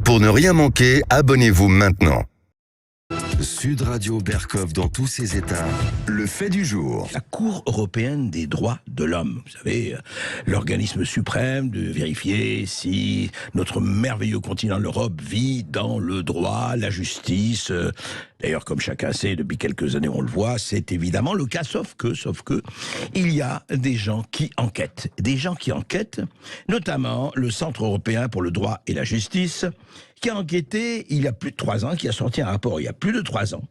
Pour ne rien manquer, abonnez-vous maintenant. Sud Radio Berkov dans tous ses états, le fait du jour. La Cour européenne des droits de l'homme, vous savez, l'organisme suprême de vérifier si notre merveilleux continent, l'Europe, vit dans le droit, la justice. D'ailleurs, comme chacun sait, depuis quelques années, on le voit, c'est évidemment le cas, sauf que, il y a des gens qui enquêtent. Des gens qui enquêtent, notamment le Centre européen pour le droit et la justice, qui a enquêté il y a plus de 3 ans, qui a sorti un rapport il y a plus de 3 ans,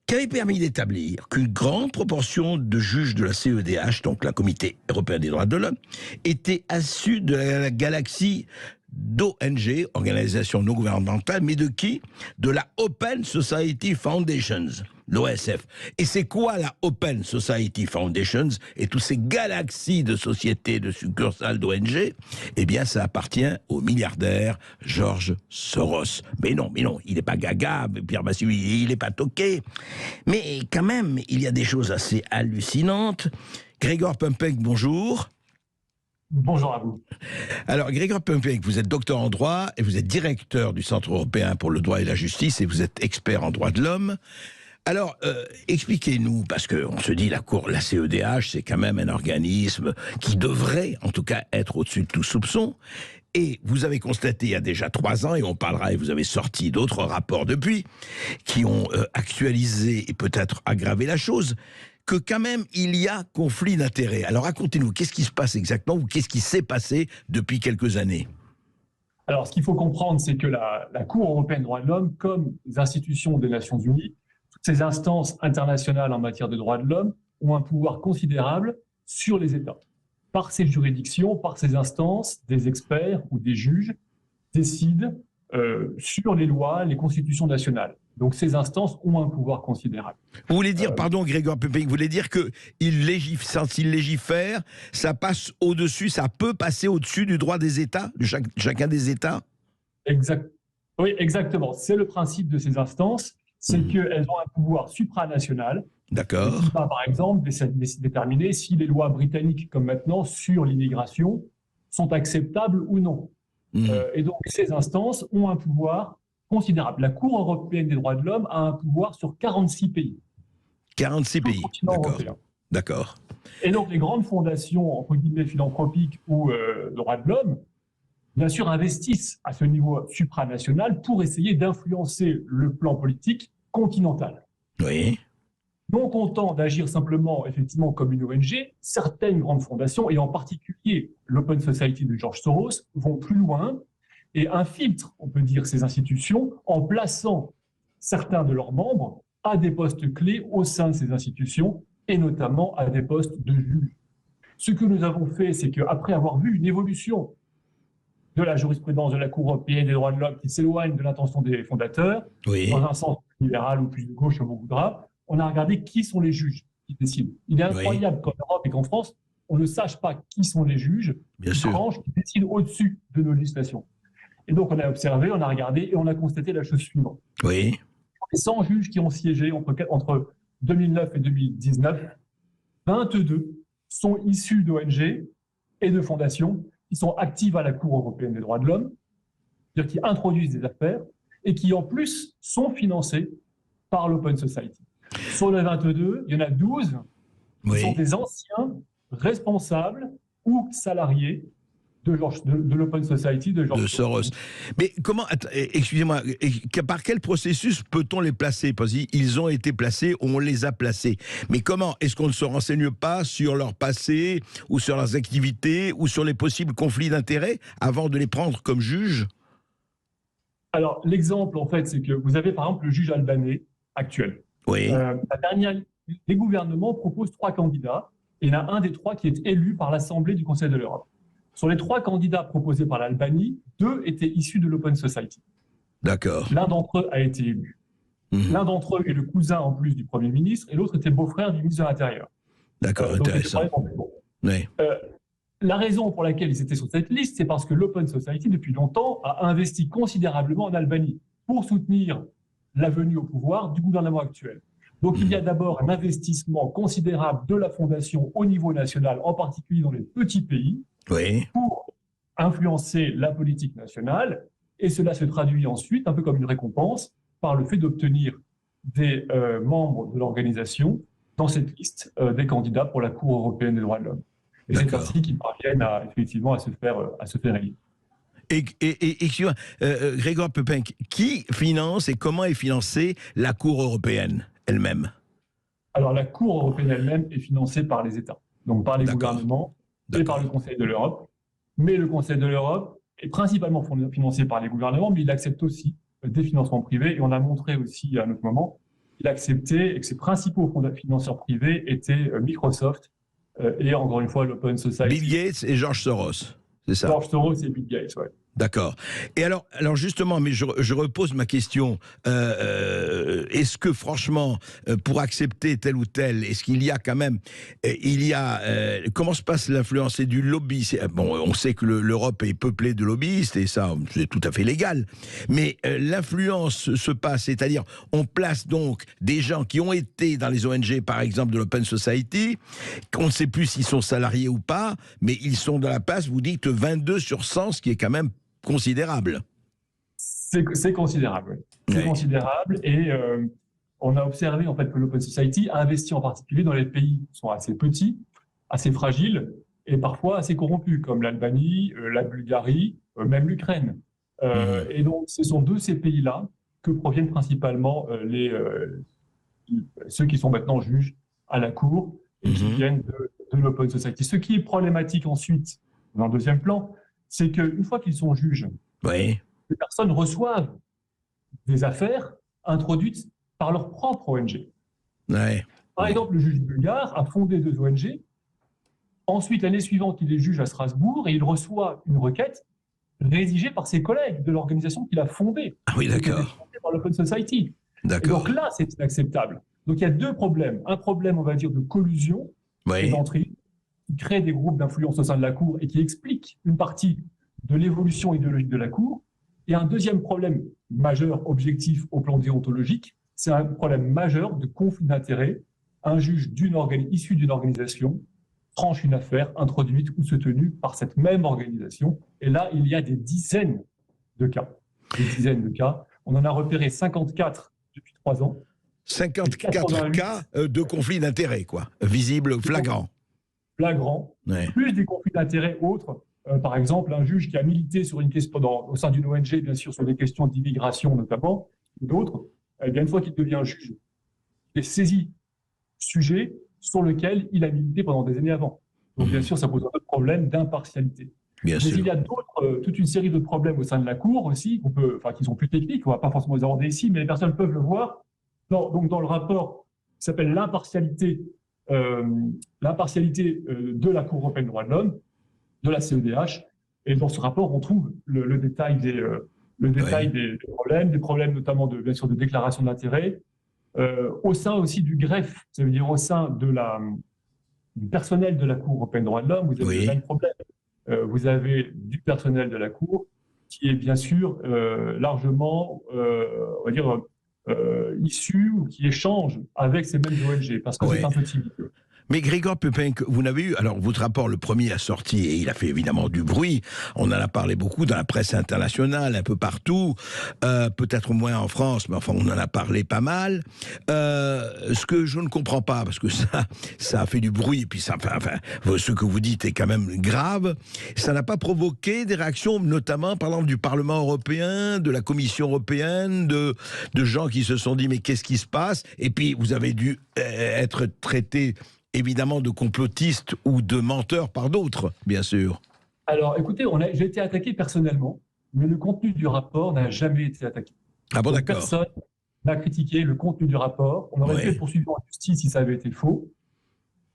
qui avait permis d'établir qu'une grande proportion de juges de la CEDH, donc la Comité européen des droits de l'homme, étaient issus de la galaxie d'ONG, organisation non gouvernementale, mais de qui? De la Open Society Foundations, l'OSF. Et c'est quoi la Open Society Foundations et toutes ces galaxies de sociétés, de succursales d'ONG? Eh bien, ça appartient au milliardaire George Soros. Mais non, il n'est pas gaga, Pierre Massy, il n'est pas toqué. Mais quand même, il y a des choses assez hallucinantes. Grégoire Pumpek, bonjour. Bonjour à vous. Alors, Grégoire Pumpek, vous êtes docteur en droit et vous êtes directeur du Centre européen pour le droit et la justice et vous êtes expert en droit de l'homme. Alors, expliquez-nous, parce qu'on se dit la CEDH, c'est quand même un organisme qui devrait, en tout cas, être au-dessus de tout soupçon. Et vous avez constaté il y a déjà 3 ans, et on parlera, et vous avez sorti d'autres rapports depuis, qui ont actualisé et peut-être aggravé la chose, que quand même, il y a conflit d'intérêts. Alors racontez-nous, qu'est-ce qui se passe exactement, ou qu'est-ce qui s'est passé depuis quelques années? Alors, ce qu'il faut comprendre, c'est que la Cour européenne des droits de l'homme, comme les institutions des Nations Unies, toutes ces instances internationales en matière de droits de l'homme, ont un pouvoir considérable sur les États. Par ces juridictions, par ces instances, des experts ou des juges décident sur les lois, les constitutions nationales. Donc ces instances ont un pouvoir considérable. Vous voulez dire, pardon Grégoire Pumpek, vous voulez dire s'ils légifèrent, ça passe au-dessus, ça peut passer au-dessus du droit des États, de chacun des États? Oui, exactement. C'est le principe de ces instances, c'est qu'elles ont un pouvoir supranational. D'accord. Qui va, par exemple, déterminer si les lois britanniques, comme maintenant, sur l'immigration, sont acceptables ou non. Et donc, ces instances ont un pouvoir considérable. La Cour européenne des droits de l'homme a un pouvoir sur 46 pays. 46 pays, d'accord. Et donc, les grandes fondations, entre guillemets, philanthropiques ou droits de l'homme, bien sûr, investissent à ce niveau supranational pour essayer d'influencer le plan politique continental. Oui. Non content d'agir simplement, effectivement, comme une ONG, certaines grandes fondations, et en particulier l'Open Society de George Soros, vont plus loin et infiltrent, on peut dire, ces institutions en plaçant certains de leurs membres à des postes clés au sein de ces institutions, et notamment à des postes de juges. Ce que nous avons fait, c'est qu'après avoir vu une évolution de la jurisprudence de la Cour européenne des droits de l'homme qui s'éloigne de l'intention des fondateurs, dans un sens libéral ou plus de gauche, comme on voudra, on a regardé qui sont les juges qui décident. Il est incroyable qu'en Europe et qu'en France, on ne sache pas qui sont les juges, branches qui décident au-dessus de nos législations. Et donc, on a observé, on a regardé et on a constaté la chose suivante. Oui. Les 100 juges qui ont siégé entre 2009 et 2019, 22 sont issus d'ONG et de fondations qui sont actives à la Cour européenne des droits de l'homme, c'est-à-dire qui introduisent des affaires et qui, en plus, sont financés par l'Open Society. Sur les 22, il y en a 12 qui sont des anciens responsables ou salariés de l'Open Society de Soros. Mais comment, excusez-moi, par quel processus peut-on les placer? Parce qu'ils ont été placés, on les a placés. Mais comment? Est-ce qu'on ne se renseigne pas sur leur passé, ou sur leurs activités, ou sur les possibles conflits d'intérêts avant de les prendre comme juges? Alors, l'exemple, en fait, c'est que vous avez, par exemple, le juge albanais actuel. Oui. Les gouvernements proposent 3 candidats, et il y en a un des 3 qui est élu par l'Assemblée du Conseil de l'Europe. Sur les 3 candidats proposés par l'Albanie, 2 étaient issus de l'Open Society. D'accord. L'un d'entre eux a été élu. L'un d'entre eux est le cousin, en plus, du Premier ministre, et l'autre était beau-frère du ministre de l'Intérieur. D'accord, intéressant. Oui. La raison pour laquelle ils étaient sur cette liste, c'est parce que l'Open Society, depuis longtemps, a investi considérablement en Albanie pour soutenir la venue au pouvoir du gouvernement actuel. Donc, il y a d'abord un investissement considérable de la Fondation au niveau national, en particulier dans les petits pays, pour influencer la politique nationale Et cela se traduit ensuite, un peu comme une récompense, par le fait d'obtenir des membres de l'organisation dans cette liste des candidats pour la Cour européenne des droits de l'homme. Et c'est ainsi qu'ils parviennent effectivement à se faire élire. Et excusez-moi, Grégoire Pepin, qui finance et comment est financée la Cour européenne elle-même? Alors la Cour européenne elle-même est financée par les États, donc par les gouvernements et par le Conseil de l'Europe. Mais le Conseil de l'Europe est principalement financé par les gouvernements, mais il accepte aussi des financements privés. Et on a montré aussi à un autre moment qu'il acceptait et que ses principaux financeurs privés étaient Microsoft et encore une fois l'Open Society. Bill Gates et George Soros, c'est ça? George Soros et Bill Gates, ouais. D'accord. Et alors justement, mais je repose ma question. Est-ce que franchement, pour accepter tel ou tel, est-ce qu'il y a quand même, comment se passe l'influence? Et du lobby? Bon, on sait que l'Europe est peuplée de lobbyistes et ça, c'est tout à fait légal. Mais l'influence se passe, c'est-à-dire, on place donc des gens qui ont été dans les ONG, par exemple de l'Open Society, on ne sait plus s'ils sont salariés ou pas, mais ils sont dans la place. Vous dites 22 sur 100, ce qui est quand même considérable. C'est considérable. C'est considérable et on a observé en fait que l'Open Society a investi en particulier dans les pays qui sont assez petits, assez fragiles et parfois assez corrompus, comme l'Albanie, la Bulgarie, même l'Ukraine. Et donc, ce sont de ces pays-là que proviennent principalement ceux qui sont maintenant juges à la Cour et qui viennent de l'Open Society. Ce qui est problématique ensuite, dans le deuxième plan, c'est qu'une fois qu'ils sont juges, les personnes reçoivent des affaires introduites par leur propre ONG. Par exemple, le juge bulgare a fondé 2 ONG. Ensuite, l'année suivante, il est juge à Strasbourg et il reçoit une requête rédigée par ses collègues de l'organisation qu'il a fondée. Ah oui, d'accord. Par l'Open Society. D'accord. Donc là, c'est inacceptable. Donc il y a 2 problèmes. Un problème, on va dire, de collusion et d'entrée, qui crée des groupes d'influence au sein de la Cour et qui explique une partie de l'évolution idéologique de la Cour. Et un deuxième problème majeur, objectif au plan déontologique, c'est un problème majeur de conflit d'intérêts. Un juge issu d'une organisation tranche une affaire introduite ou soutenue par cette même organisation. Et là, il y a des dizaines de cas. On en a repéré 54 depuis 3 ans. 54 cas de conflit d'intérêts, quoi. Visible, flagrant. Plus des conflits d'intérêts autres. Par exemple, un juge qui a milité sur une question au sein d'une ONG, bien sûr, sur des questions d'immigration notamment, ou d'autres, eh bien, une fois qu'il devient juge, il est saisi du sujet sur lequel il a milité pendant des années avant. Donc, bien sûr, ça pose un problème d'impartialité. Mais il y a toute une série de problèmes au sein de la Cour aussi, qui sont plus techniques, on ne va pas forcément les aborder ici, mais les personnes peuvent le voir. Donc, dans le rapport qui s'appelle l'impartialité de la Cour européenne des droits de l'homme, de la CEDH. Et dans ce rapport, on trouve le détail des problèmes notamment bien sûr de déclaration d'intérêt, au sein aussi du greffe, ça veut dire au sein du personnel de la Cour européenne des droits de l'homme, vous avez le même problème. Vous avez du personnel de la Cour qui est bien sûr largement, on va dire, issu ou qui échange avec ces mêmes ONG, parce que c'est un petit milieu. Mais Grégoire Pepin, vous n'avez eu, alors votre rapport, le premier a sorti et il a fait évidemment du bruit, on en a parlé beaucoup dans la presse internationale, un peu partout, peut-être moins en France, mais enfin on en a parlé pas mal. Ce que je ne comprends pas, parce que ça a fait du bruit, et puis ce que vous dites est quand même grave, ça n'a pas provoqué des réactions, notamment par exemple du Parlement européen, de la Commission européenne, de gens qui se sont dit mais qu'est-ce qui se passe? Et puis vous avez dû être traité évidemment de complotistes ou de menteurs par d'autres, bien sûr. Alors, écoutez, j'ai été attaqué personnellement, mais le contenu du rapport n'a jamais été attaqué. Ah bon, d'accord. Personne n'a critiqué le contenu du rapport. On aurait pu être poursuivi en justice si ça avait été faux.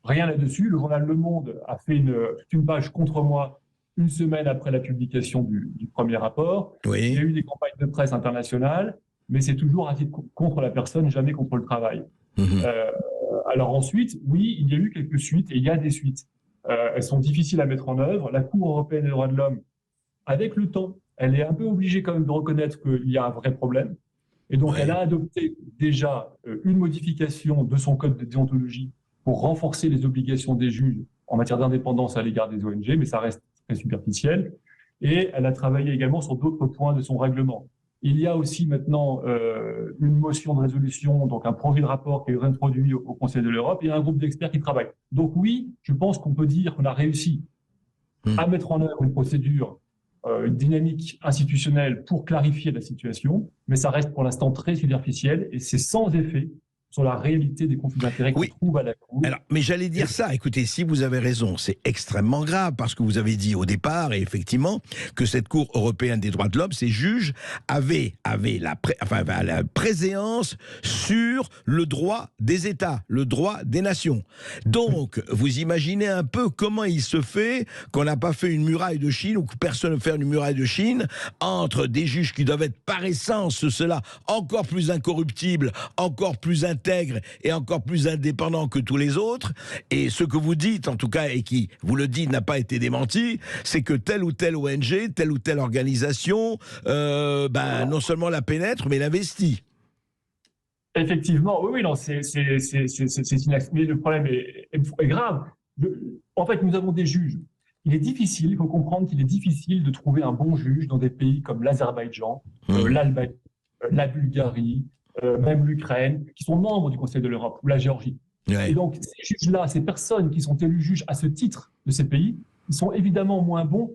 Rien là-dessus. Le journal Le Monde a fait une page contre moi 1 semaine après la publication du premier rapport. Il y a eu des campagnes de presse internationales, mais c'est toujours à titre contre la personne, jamais contre le travail. Alors ensuite, oui, il y a eu quelques suites, et il y a des suites. Elles sont difficiles à mettre en œuvre. La Cour européenne des droits de l'homme, avec le temps, elle est un peu obligée quand même de reconnaître qu'il y a un vrai problème. Et donc, elle a adopté déjà une modification de son code de déontologie pour renforcer les obligations des juges en matière d'indépendance à l'égard des ONG, mais ça reste très superficiel. et elle a travaillé également sur d'autres points de son règlement. Il y a aussi maintenant une motion de résolution, donc un projet de rapport qui est introduit au Conseil de l'Europe et un groupe d'experts qui travaille. Donc oui, je pense qu'on peut dire qu'on a réussi à mettre en œuvre une procédure, une dynamique institutionnelle pour clarifier la situation, mais ça reste pour l'instant très superficiel et c'est sans effet sur la réalité des conflits d'intérêts qu'on trouve à la Cour. Alors, mais j'allais dire ça, écoutez, si vous avez raison, c'est extrêmement grave, parce que vous avez dit au départ, et effectivement, que cette Cour européenne des droits de l'homme, ces juges avaient la préséance sur le droit des États, le droit des nations. Donc, vous imaginez un peu comment il se fait qu'on n'a pas fait une muraille de Chine, ou que personne ne fait une muraille de Chine, entre des juges qui doivent être par essence, cela, encore plus incorruptibles, encore plus intègre et encore plus indépendant que tous les autres. Et ce que vous dites, en tout cas, et qui, vous le dites, n'a pas été démenti, c'est que telle ou telle ONG, telle ou telle organisation, non seulement la pénètre, mais l'investit. Effectivement, oui, non, mais le problème est grave. En fait, nous avons des juges. Il faut comprendre qu'il est difficile de trouver un bon juge dans des pays comme l'Azerbaïdjan, l'Albanie, la Bulgarie, même l'Ukraine, qui sont membres du Conseil de l'Europe, ou la Géorgie. Ouais. Et donc, ces juges-là, ces personnes qui sont élus juges à ce titre de ces pays, ils sont évidemment moins bons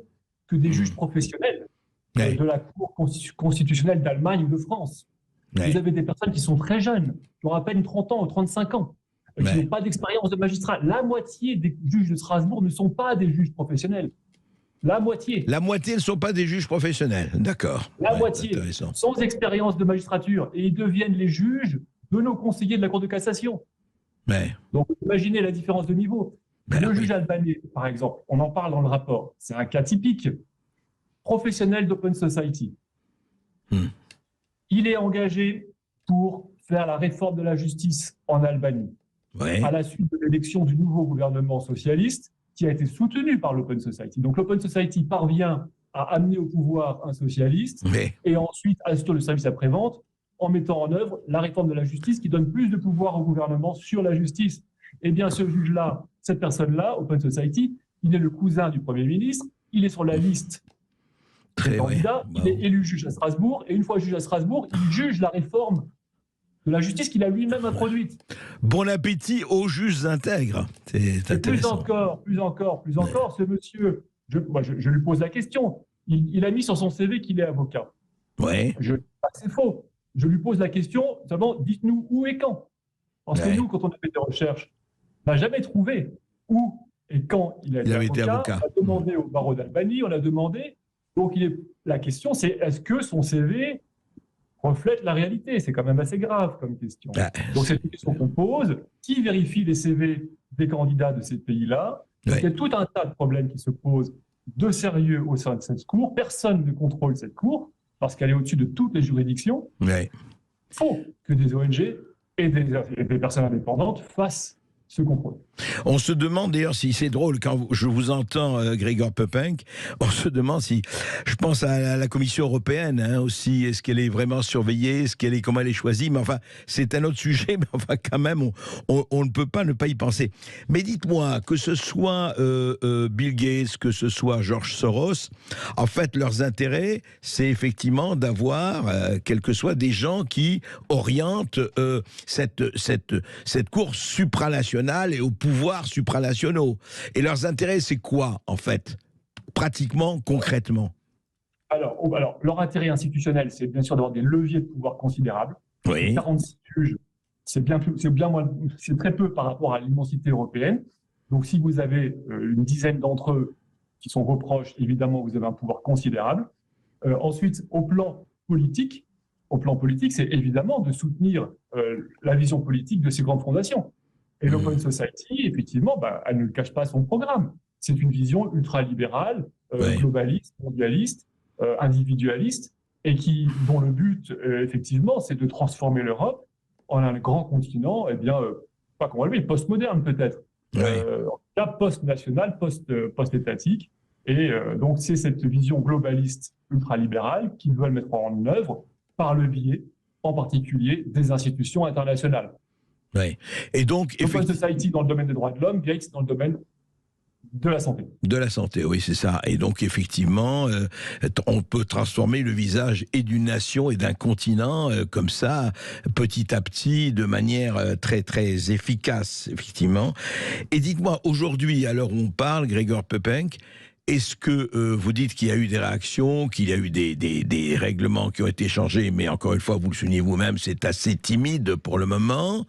que des juges professionnels de la Cour constitutionnelle d'Allemagne ou de France. Vous avez des personnes qui sont très jeunes, qui ont à peine 30 ans ou 35 ans, qui n'ont pas d'expérience de magistrat. La moitié des juges de Strasbourg ne sont pas des juges professionnels. La moitié. La moitié ne sont pas des juges professionnels, d'accord. La moitié, sans expérience de magistrature. Et ils deviennent les juges de nos conseillers de la Cour de cassation. Donc, imaginez la différence de niveau. Le juge albanais, par exemple, on en parle dans le rapport, c'est un cas typique, professionnel d'Open Society. Il est engagé pour faire la réforme de la justice en Albanie. À la suite de l'élection du nouveau gouvernement socialiste, qui a été soutenu par l'Open Society. Donc l'Open Society parvient à amener au pouvoir un socialiste et ensuite assure le service après-vente en mettant en œuvre la réforme de la justice qui donne plus de pouvoir au gouvernement sur la justice. Eh bien, ce juge-là, cette personne-là, Open Society, il est le cousin du Premier ministre, il est sur la liste des candidats, il est élu juge à Strasbourg et une fois juge à Strasbourg, il juge la réforme de la justice qu'il a lui-même introduite. Bon appétit aux juges intègres. C'est plus encore, ce monsieur, je lui pose la question, il a mis sur son CV qu'il est avocat. C'est faux. Je lui pose la question, seulement, dites-nous où et quand. Parce que nous, quand on a fait des recherches, on n'a jamais trouvé où et quand il a été avocat. On a demandé au barreau d'Albanie, on a demandé. Donc la question, c'est est-ce que son CV reflète la réalité? C'est quand même assez grave comme question. Donc c'est une question qu'on pose. Qui vérifie les CV des candidats de ces pays-là? Il y a tout un tas de problèmes qui se posent de sérieux au sein de cette cour. Personne ne contrôle cette cour parce qu'elle est au-dessus de toutes les juridictions. Il faut que des ONG et des personnes indépendantes fassent ce contrôle. On se demande d'ailleurs si c'est drôle quand je vous entends, Gregor Pöppenk, on se demande si, je pense à la Commission européenne aussi, est-ce qu'elle est vraiment surveillée, comment elle est choisie, mais enfin c'est un autre sujet, mais enfin quand même on ne peut pas ne pas y penser. Mais dites-moi, que ce soit Bill Gates, que ce soit George Soros, en fait leurs intérêts c'est effectivement d'avoir quels que soient des gens qui orientent cette course supranationale et au pouvoirs supranationaux. Et leurs intérêts, c'est quoi, en fait, pratiquement, concrètement? Alors, leur intérêt institutionnel, c'est bien sûr d'avoir des leviers de pouvoir considérables. 46 juges, c'est très peu par rapport à l'immensité européenne. Donc, si vous avez une dizaine d'entre eux qui sont vos proches, évidemment, vous avez un pouvoir considérable. Ensuite, au plan politique, c'est évidemment de soutenir la vision politique de ces grandes fondations. Et l'Open Society, effectivement, elle ne cache pas son programme. C'est une vision ultralibérale, globaliste, mondialiste, individualiste, et dont le but, effectivement, c'est de transformer l'Europe en un grand continent, pas qu'on va le dire, postmoderne peut-être, en tout cas post-national, post-étatique. Et donc, c'est cette vision globaliste ultralibérale qu'ils veulent mettre en œuvre par le biais, en particulier, des institutions internationales. Et donc, Open Society dans le domaine des droits de l'homme, Gates dans le domaine de la santé. De la santé, oui, c'est ça. Et donc, effectivement, on peut transformer le visage et d'une nation et d'un continent comme ça, petit à petit, de manière très, très efficace, effectivement. Et dites-moi, aujourd'hui, à l'heure où on parle, Grzegorz Pöppenk, est-ce que vous dites qu'il y a eu des réactions, qu'il y a eu des règlements qui ont été changés, mais encore une fois, vous le soulignez vous-même, c'est assez timide pour le moment.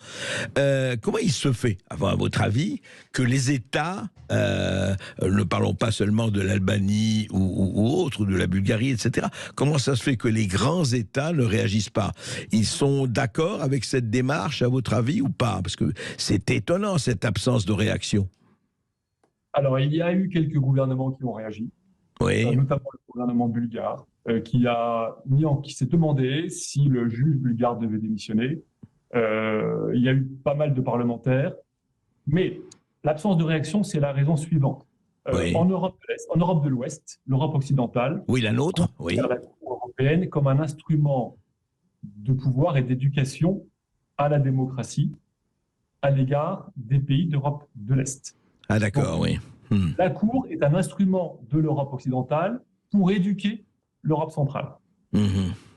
Comment il se fait, à votre avis, que les États, ne parlons pas seulement de l'Albanie ou autre, ou de la Bulgarie, etc., comment ça se fait que les grands États ne réagissent pas? Ils sont d'accord avec cette démarche, à votre avis, ou pas? Parce que c'est étonnant, cette absence de réaction. Alors, il y a eu quelques gouvernements qui ont réagi, Oui. notamment le gouvernement bulgare, qui s'est demandé si le juge bulgare devait démissionner. Il y a eu pas mal de parlementaires, mais l'absence de réaction, c'est la raison suivante. Oui. En Europe de l'Est, en Europe de l'Ouest, l'Europe occidentale, Oui, la nôtre, oui. la Cour européenne comme un instrument de pouvoir et d'éducation à la démocratie à l'égard des pays d'Europe de l'Est. Ah d'accord, oui. La Cour est un instrument de l'Europe occidentale pour éduquer l'Europe centrale.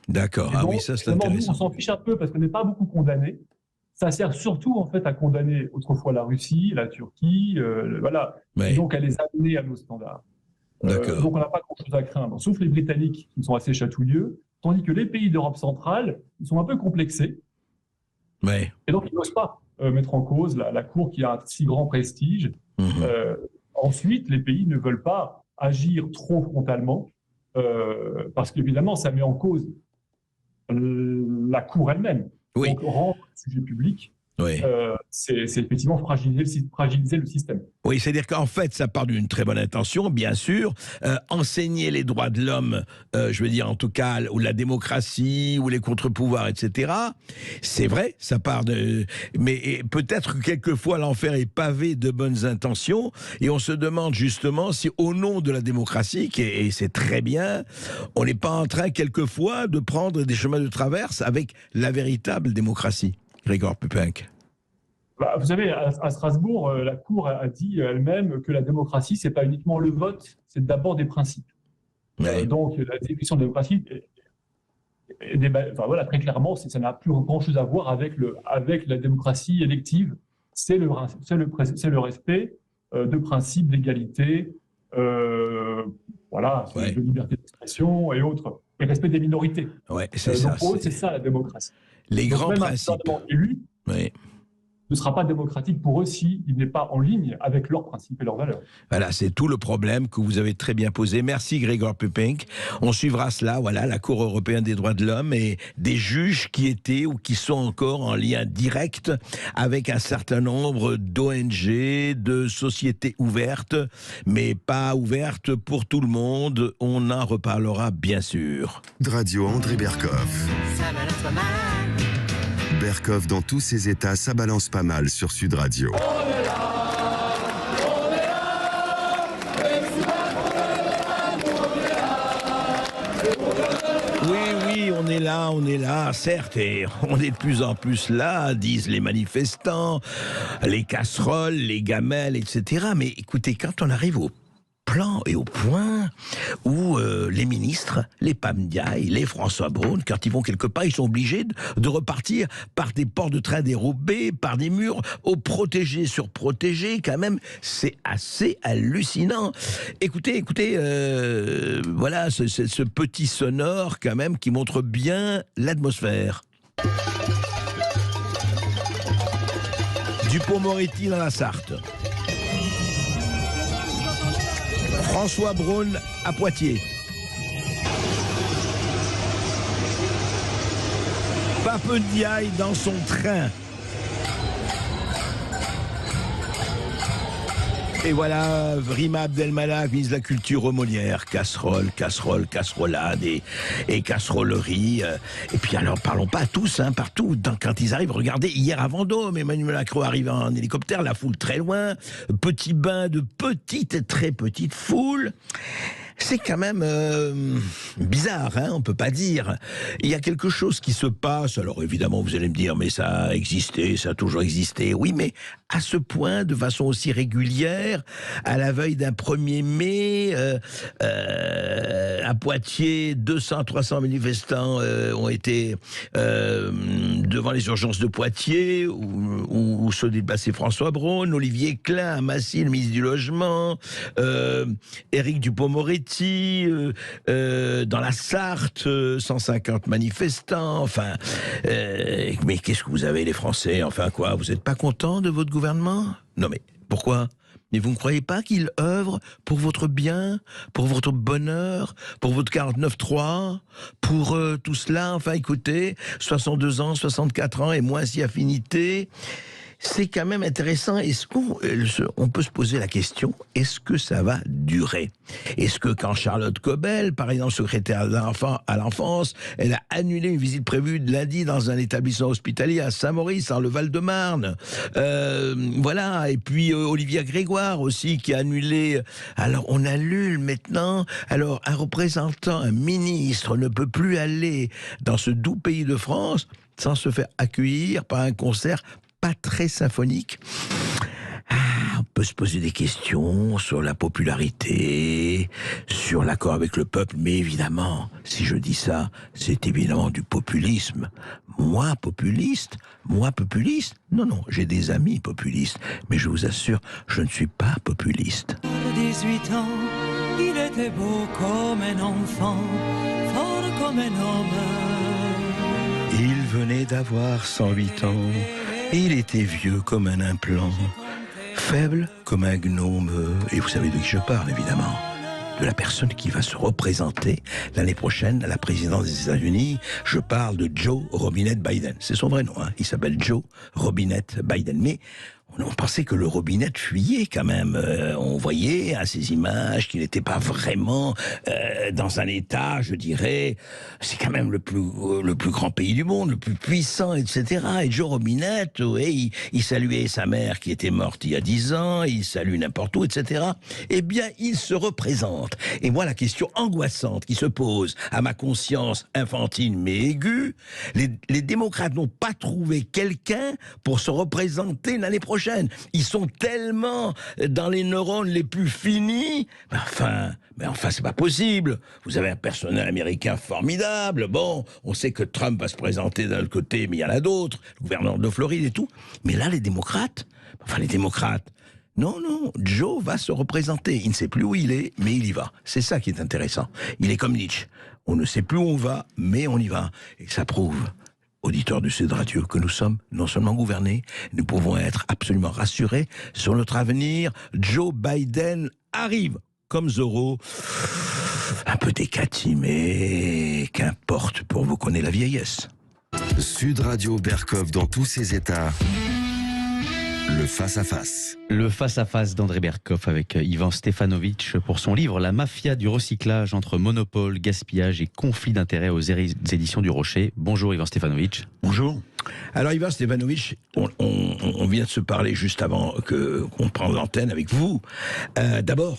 D'accord, Donc, oui, ça c'est nous, intéressant. on s'en fiche un peu parce qu'on n'est pas beaucoup condamné. Ça sert surtout en fait à condamner autrefois la Russie, la Turquie, voilà, Ouais. et donc à les amener à nos standards. D'accord. Donc on n'a pas grand-chose à craindre, sauf les Britanniques qui sont assez chatouilleux, tandis que les pays d'Europe centrale, ils sont un peu complexés, Ouais. et donc ils n'osent pas mettre en cause la Cour qui a un si grand prestige. Ensuite, les pays ne veulent pas agir trop frontalement, parce qu'évidemment, ça met en cause la Cour elle-même. Oui. Donc, rendre le sujet public, Oui. c'est effectivement fragiliser le système. Oui, c'est-à-dire qu'en fait, ça part d'une très bonne intention, bien sûr. Enseigner les droits de l'homme, je veux dire en tout cas, ou la démocratie, ou les contre-pouvoirs, etc. C'est vrai, ça part de... Mais peut-être que quelquefois l'enfer est pavé de bonnes intentions, et on se demande justement si au nom de la démocratie, et c'est très bien, on n'est pas en train quelquefois de prendre des chemins de traverse avec la véritable démocratie. Grzegorz Pöppenk. Vous savez, à Strasbourg, la Cour a dit elle-même que la démocratie, c'est pas uniquement le vote, c'est d'abord des principes. Ouais. Donc, la définition de démocratie, voilà, très clairement, ça n'a plus grand-chose à voir avec la démocratie élective. C'est le respect de principes d'égalité, voilà, Ouais. de liberté d'expression et autres, et respect des minorités. Ouais, c'est ça. Donc, pour eux, c'est ça la démocratie. Les Donc, grands même principes. un gouvernement élu Oui. ne sera pas démocratique pour eux s'il n'est pas en ligne avec leurs principes et leurs valeurs. Voilà, c'est tout le problème que vous avez très bien posé. Merci Grzegorz Pöppenk. On suivra cela, voilà, la Cour européenne des droits de l'homme et des juges qui étaient ou qui sont encore en lien direct avec un certain nombre d'ONG, de sociétés ouvertes, mais pas ouvertes pour tout le monde. On en reparlera bien sûr. Radio André Berkoff. Ça balance pas mal. Berkoff dans tous ses états, ça balance pas mal sur Sud Radio. Oui, on est là, certes, et on est de plus en plus là, disent les manifestants, les casseroles, les gamelles, etc. Mais écoutez, quand on arrive au plan et au point où les ministres, les Pam Ndiaye, les François Braun, quand ils vont quelque part, ils sont obligés de repartir par des ports de train dérobés, par des murs protégés, surprotégés, quand même, c'est assez hallucinant. Écoutez, voilà ce petit sonore quand même qui montre bien l'atmosphère. Dupond-Moretti dans la Sarthe. François Braun à Poitiers. Pape Ndiaye dans son train. Et voilà, Rima Abdelmalak, ministre de la Culture au Molière. Casserole, casserolade et casserolerie. Et puis alors, parlons pas à tous, hein, partout. Quand ils arrivent, regardez, hier à Vendôme, Emmanuel Macron arrive en hélicoptère, la foule très loin. Petit bain de petite, très petite foule. C'est quand même bizarre, hein, on peut pas dire. Il y a quelque chose qui se passe. Alors évidemment, vous allez me dire, mais ça a existé, ça a toujours existé. Oui, mais à ce point, de façon aussi régulière, à la veille d'un 1er mai, à Poitiers, 200-300 manifestants ont été devant les urgences de Poitiers, où se déplaçait François Braun, Olivier Klein, à Massy, le ministre du Logement, Éric Dupond-Moretti, dans la Sarthe, 150 manifestants, enfin, mais qu'est-ce que vous avez les Français, enfin quoi, vous n'êtes pas contents de votre gouvernement? Non mais, pourquoi? Mais vous ne croyez pas qu'il œuvre pour votre bien, pour votre bonheur, pour votre 49.3, pour tout cela? Enfin écoutez, 62 ans, 64 ans et moins si affinité. C'est quand même intéressant. Est-ce qu'on peut se poser la question, est-ce que ça va durer? Est-ce que quand Charlotte Cobel, par exemple secrétaire à l'enfance, elle a annulé une visite prévue de lundi dans un établissement hospitalier à Saint-Maurice, dans le Val-de-Marne, voilà, et puis Olivia Grégoire aussi qui a annulé. Alors on annule maintenant. Alors un représentant, un ministre ne peut plus aller dans ce doux pays de France sans se faire accueillir par un concert pas très symphonique. On peut se poser des questions sur la popularité, sur l'accord avec le peuple, mais évidemment, si je dis ça, c'est évidemment du populisme. Moi, populiste? Non, j'ai des amis populistes, mais je vous assure, je ne suis pas populiste. À 18 ans, il était beau comme un enfant, fort comme un homme. Il venait d'avoir 108 ans. Il était vieux comme un implant, faible comme un gnome. Et vous savez de qui je parle, évidemment. De la personne qui va se représenter l'année prochaine à la présidence des États-Unis. Je parle de Joe Robinette Biden. C'est son vrai nom, hein. Il s'appelle Joe Robinette Biden. Mais on pensait que le Robinette fuyait quand même. On voyait à ces images qu'il n'était pas vraiment dans un état, je dirais, c'est quand même le plus grand pays du monde, le plus puissant, etc. Et Joe Robinette, ouais, il saluait sa mère qui était morte il y a 10 ans, il salue n'importe où, etc. Eh bien, il se représente. Et moi, la question angoissante qui se pose à ma conscience infantile mais aiguë, les démocrates n'ont pas trouvé quelqu'un pour se représenter l'année prochaine. Ils sont tellement dans les neurones les plus finis. Mais enfin, c'est pas possible. Vous avez un personnel américain formidable. Bon, on sait que Trump va se présenter d'un autre côté, mais il y en a d'autres. Le gouverneur de Floride et tout. Mais là, les démocrates, non, Joe va se représenter. Il ne sait plus où il est, mais il y va. C'est ça qui est intéressant. Il est comme Nietzsche. On ne sait plus où on va, mais on y va. Et ça prouve, auditeurs du Sud Radio, que nous sommes non seulement gouvernés, nous pouvons être absolument rassurés sur notre avenir. Joe Biden arrive comme Zorro, un peu décati, mais qu'importe, pour vous connaître la vieillesse. Sud Radio Berkov dans tous ses états. Le face-à-face. Le face-à-face d'André Berkoff avec Ivan Stefanovic pour son livre « La mafia du recyclage entre monopole, gaspillage et conflit d'intérêts » aux éditions du Rocher. Bonjour Ivan Stefanovic. Bonjour. Alors Ivan Stefanovic, on vient de se parler juste avant qu'on prenne l'antenne avec vous. D'abord,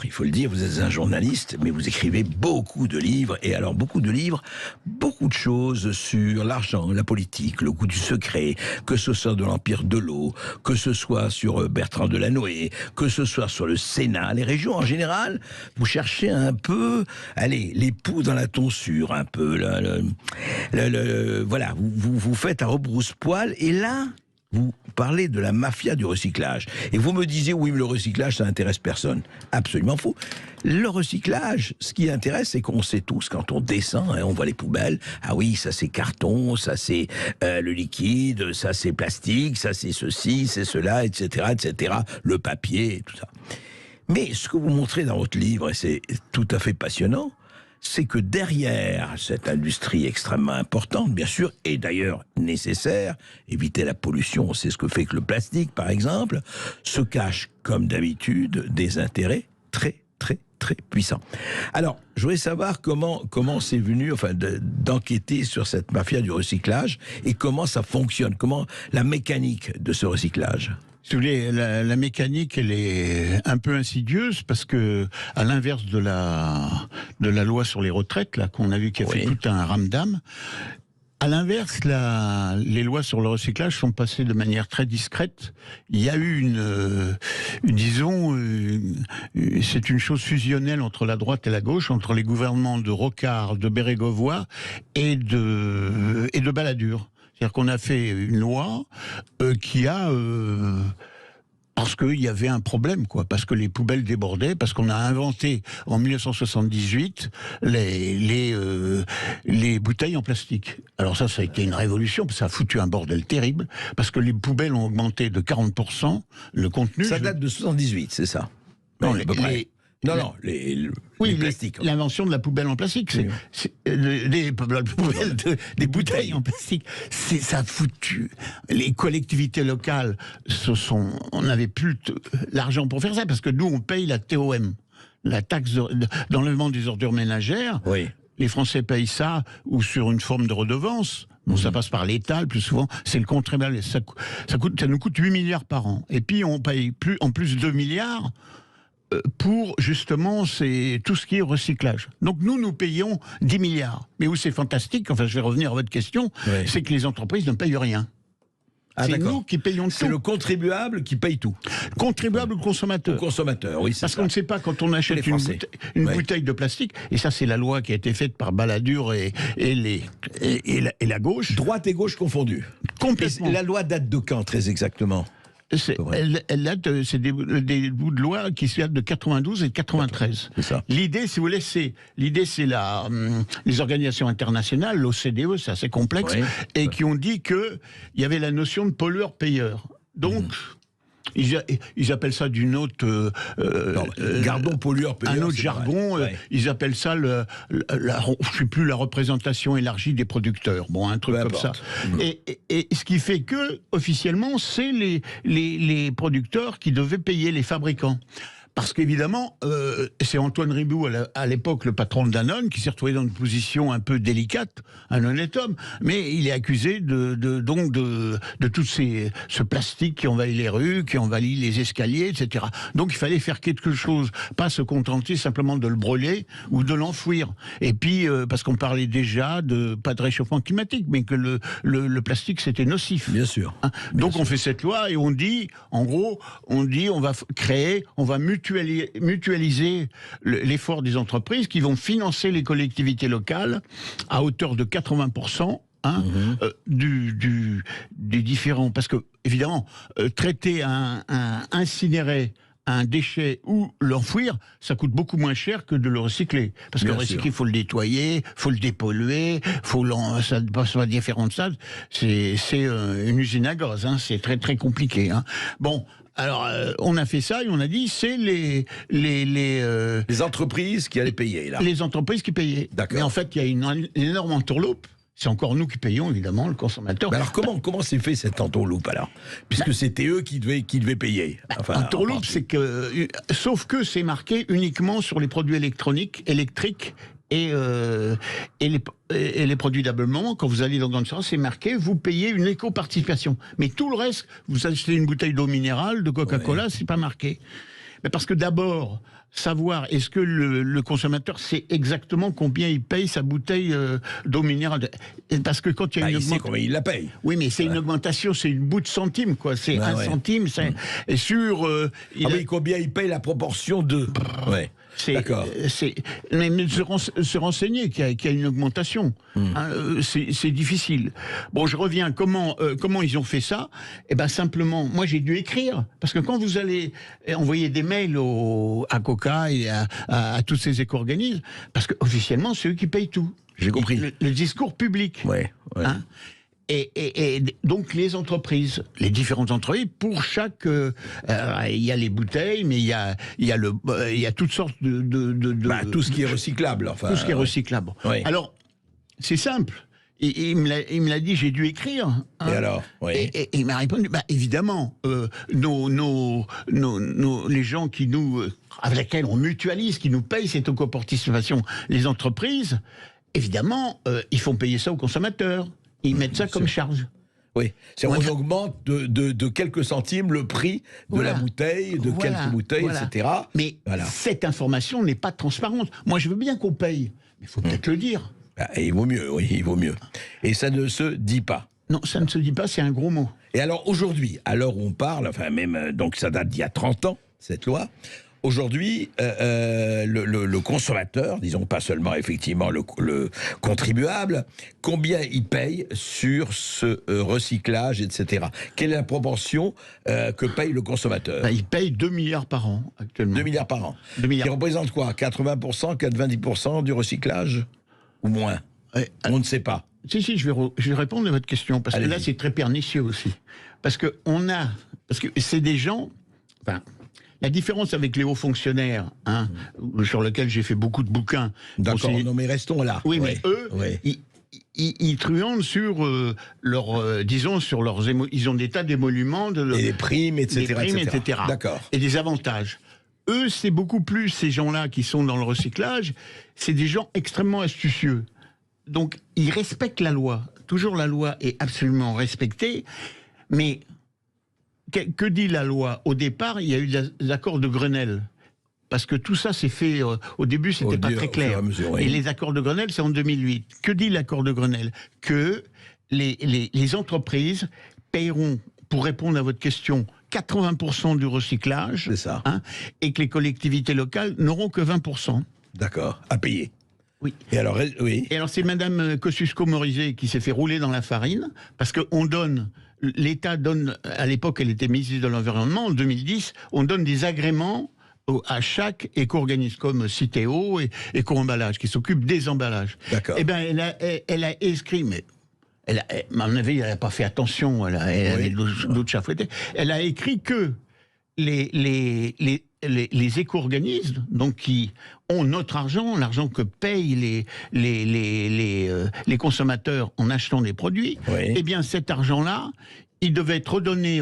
il faut le dire, vous êtes un journaliste, mais vous écrivez beaucoup de livres, et alors beaucoup de livres, beaucoup de choses sur l'argent, la politique, le goût du secret, que ce soit de l'Empire de l'eau, que ce soit sur Bertrand Delanoë, que ce soit sur le Sénat, les régions en général, vous cherchez un peu, allez, les poux dans la tonsure, un peu, voilà, vous faites à rebrousse-poil, et là, vous parlez de la mafia du recyclage. Et vous me disiez, oui, mais le recyclage, ça n'intéresse personne. Absolument faux. Le recyclage, ce qui intéresse, c'est qu'on sait tous, quand on descend, on voit les poubelles, ah oui, ça c'est carton, ça c'est le liquide, ça c'est plastique, ça c'est ceci, c'est cela, etc., etc., le papier, tout ça. Mais ce que vous montrez dans votre livre, et c'est tout à fait passionnant, c'est que derrière cette industrie extrêmement importante, bien sûr, et d'ailleurs nécessaire, éviter la pollution, c'est ce que fait que le plastique, par exemple, se cachent, comme d'habitude, des intérêts très, très, très puissants. Alors, je voudrais savoir comment c'est venu, d'enquêter sur cette mafia du recyclage, et comment ça fonctionne, comment la mécanique de ce recyclage. Si vous voulez, la mécanique, elle est un peu insidieuse parce que, à l'inverse de la loi sur les retraites, là, qu'on a vu qui a fait tout un ramdam, à l'inverse, les lois sur le recyclage sont passées de manière très discrète. Il y a eu c'est une chose fusionnelle entre la droite et la gauche, entre les gouvernements de Rocard, de Bérégovoy et de Balladur. C'est-à-dire qu'on a fait une loi qui a... parce qu'il y avait un problème, quoi. Parce que les poubelles débordaient, parce qu'on a inventé en 1978 les bouteilles en plastique. Alors ça a été une révolution, parce que ça a foutu un bordel terrible, parce que les poubelles ont augmenté de 40%, le contenu... Ça date de 78, c'est ça? Non, les plastiques. L'invention de la poubelle en plastique, des bouteilles en plastique. Ça a foutu. Les collectivités locales on n'avait plus l'argent pour faire ça, parce que nous, on paye la TOM, la taxe d'enlèvement des ordures ménagères. Oui. Les Français payent ça, ou sur une forme de redevance. Bon, ça passe par l'État, le plus souvent, c'est le contribuable. Ça nous coûte 8 milliards par an. Et puis, on paye en plus 2 milliards pour, justement, c'est tout ce qui est recyclage. Donc, nous payons 10 milliards. Mais où c'est fantastique, enfin, je vais revenir à votre question, c'est que les entreprises ne payent rien. C'est nous qui payons tout. C'est le contribuable qui paye tout. Contribuable ou consommateur. Ou consommateur, oui, c'est Parce ça. qu'on ne sait pas, quand on achète une bouteille de plastique, et ça c'est la loi qui a été faite par Balladur et la gauche. Droite et gauche confondues. Complètement. Et la loi date de quand, très exactement? Elle date, c'est des bouts de loi qui datent de 92 et de 93. C'est ça. L'idée, si vous voulez, c'est les organisations internationales, l'OCDE, c'est assez complexe, et qui ont dit que il y avait la notion de pollueur-payeur. Donc, ils appellent ça d'une autre... gardons pollueur-payeur. Un autre jargon, ils appellent ça, je sais plus, la représentation élargie des producteurs. Bon, un truc comme ça. Et ce qui fait que, officiellement, c'est les producteurs qui devaient payer les fabricants. Parce qu'évidemment, c'est Antoine Riboud, à l'époque le patron de Danone, qui s'est retrouvé dans une position un peu délicate, un honnête homme, mais il est accusé de tout ce plastique qui envahit les rues, qui envahit les escaliers, etc. Donc il fallait faire quelque chose, pas se contenter simplement de le brûler ou de l'enfouir. Et puis, parce qu'on parlait déjà pas de réchauffement climatique, mais que le plastique c'était nocif. Bien sûr. Hein. Donc on fait cette loi et on dit, en gros, on va mutualiser l'effort des entreprises qui vont financer les collectivités locales à hauteur de 80%. Des différents... Parce que, évidemment, traiter incinérer un déchet ou l'enfouir, ça coûte beaucoup moins cher que de le recycler. Parce que le recycler, il faut le nettoyer, il faut le dépolluer, ça passe par différentes salles. C'est une usine à gaz, hein, c'est très très compliqué. Hein. Bon... Alors, on a fait ça et on a dit, c'est les entreprises qui allaient payer, là. Les entreprises qui payaient. D'accord. Mais en fait, il y a une énorme entourloupe. C'est encore nous qui payons, évidemment, le consommateur. Mais alors, comment s'est fait cette entourloupe, alors? Puisque c'était eux qui devaient payer. Enfin, entourloupe, c'est que... Sauf que c'est marqué uniquement sur les produits électriques, et les produits d'ameublement, quand vous allez dans une c'est marqué, vous payez une éco-participation. Mais tout le reste, vous achetez une bouteille d'eau minérale, de Coca-Cola, c'est pas marqué. Mais parce que d'abord, savoir, est-ce que le consommateur sait exactement combien il paye sa bouteille d'eau minérale? Parce que quand il y a une augmentation... Il sait combien il la paye. Oui, mais c'est une augmentation, c'est une bout de centime, quoi. C'est un centime, et sur... oui, combien il paye la proportion de... Ouais. D'accord. Mais se renseigner qu'il y a une augmentation, hein, c'est difficile. Bon, je reviens. Comment ils ont fait ça? Eh ben simplement, moi j'ai dû écrire, parce que quand vous allez envoyer des mails à Coca et à tous ces éco-organismes, parce qu'officiellement c'est eux qui payent tout. J'ai compris. Le discours public. Ouais. Hein, et donc les entreprises, les différentes entreprises, pour chaque, il y a les bouteilles, mais il y a toutes sortes de tout ce qui est recyclable, enfin. Tout ce qui est recyclable. Ouais. Alors, c'est simple. Il me l'a dit, j'ai dû écrire. Hein. Et alors, et il m'a répondu, évidemment, les gens avec lesquels on mutualise, qui nous payent cette éco-participation, les entreprises, évidemment, ils font payer ça aux consommateurs. Ils mettent ça comme charge. Oui, on augmente de quelques centimes le prix de la bouteille, de quelques bouteilles, etc. Mais cette information n'est pas transparente. Moi, je veux bien qu'on paye, mais il faut peut-être le dire. Il vaut mieux, oui, il vaut mieux. Et ça ne se dit pas. Non, ça ne se dit pas, c'est un gros mot. Et alors aujourd'hui, à l'heure où on parle, enfin même, donc ça date d'il y a 30 ans, cette loi, aujourd'hui, le consommateur, disons pas seulement effectivement le contribuable, combien il paye sur ce recyclage, etc. Quelle est la proportion que paye le consommateur? Il paye 2 milliards par an actuellement. 2 milliards par an. 2 milliards. Qui représente quoi? 80%, 90% du recyclage? Ou moins? On ne sait pas. Si, je vais répondre à votre question, parce que là, c'est très pernicieux aussi. Parce que c'est des gens... Enfin, la différence avec les hauts fonctionnaires, sur lesquels j'ai fait beaucoup de bouquins... D'accord, non mais restons là. Oui, mais eux, ils truandent sur disons, sur leurs ils ont des tas d'émoluments... Et des primes, etc. etc. D'accord. Et des avantages. Eux, c'est beaucoup plus ces gens-là qui sont dans le recyclage, c'est des gens extrêmement astucieux. Donc, ils respectent la loi. Toujours la loi est absolument respectée. Mais, que dit la loi? Au départ, il y a eu des accords de Grenelle. Parce que tout ça s'est fait... au début, c'était pas très clair. Et les accords de Grenelle, c'est en 2008. Que dit l'accord de Grenelle? Que les entreprises paieront, pour répondre à votre question, 80% du recyclage. C'est ça. Et que les collectivités locales n'auront que 20%. D'accord. À payer. Oui. Et alors, c'est Madame Kosciusko-Morizet qui s'est fait rouler dans la farine, parce que l'État donne, à l'époque elle était ministre de l'Environnement, en 2010, on donne des agréments à chaque éco-organisme, comme Citeo et Éco-emballage, qui s'occupe des emballages. D'accord. Eh bien, elle a inscrit, mais à mon avis, elle n'a pas fait attention, elle avait d'autres chats fouettés. Elle a écrit que les éco-organismes, donc qui ont notre argent, l'argent que payent les consommateurs en achetant des produits, eh bien cet argent-là, il devait être redonné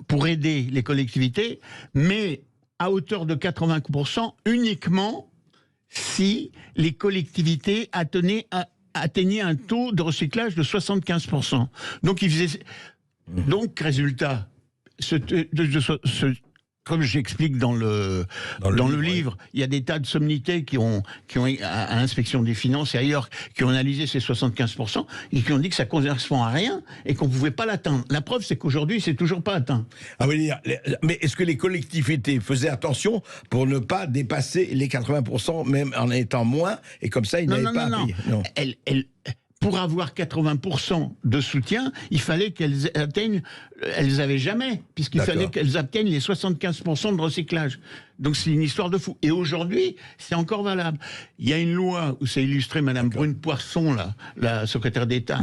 pour aider les collectivités, mais à hauteur de 80% uniquement si les collectivités atteignaient un taux de recyclage de 75%. Donc, résultat, comme j'explique dans le livre, il y a des tas de sommités qui ont à l'inspection des finances et ailleurs, qui ont analysé ces 75% et qui ont dit que ça correspond à rien et qu'on ne pouvait pas l'atteindre. La preuve, c'est qu'aujourd'hui, c'est toujours pas atteint. Mais est-ce que les collectivités faisaient attention pour ne pas dépasser les 80%, même en étant moins, et comme ça, ils n'avaient pas à payer? Non. Pour avoir 80% de soutien, il fallait qu'elles atteignent... Elles n'avaient jamais, puisqu'il fallait qu'elles atteignent les 75% de recyclage. Donc c'est une histoire de fou. Et aujourd'hui, c'est encore valable. Il y a une loi où c'est illustré Madame Brune Poisson, la secrétaire d'État,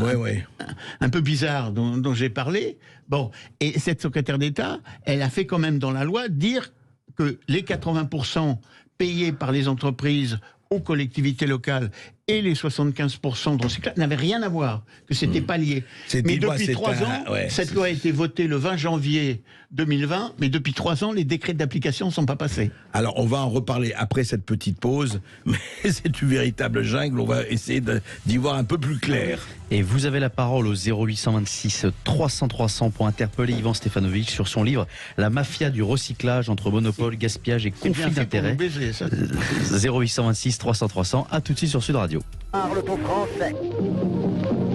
un peu bizarre, dont j'ai parlé. Bon, et cette secrétaire d'État, elle a fait quand même dans la loi dire que les 80% payés par les entreprises aux collectivités locales et les 75% de recyclage n'avaient rien à voir, que c'était pas lié. Mais depuis 3 ans, cette loi a été votée le 20 janvier 2020, mais depuis 3 ans, les décrets d'application ne sont pas passés. Alors, on va en reparler après cette petite pause, mais c'est une véritable jungle, on va essayer d'y voir un peu plus clair. Et vous avez la parole au 0826 300 300 pour interpeller Ivan Stefanovic sur son livre « La mafia du recyclage entre monopole, gaspillage et conflit d'intérêts ». 0826 300 300, à tout de suite sur Sud Radio. Parle ton français.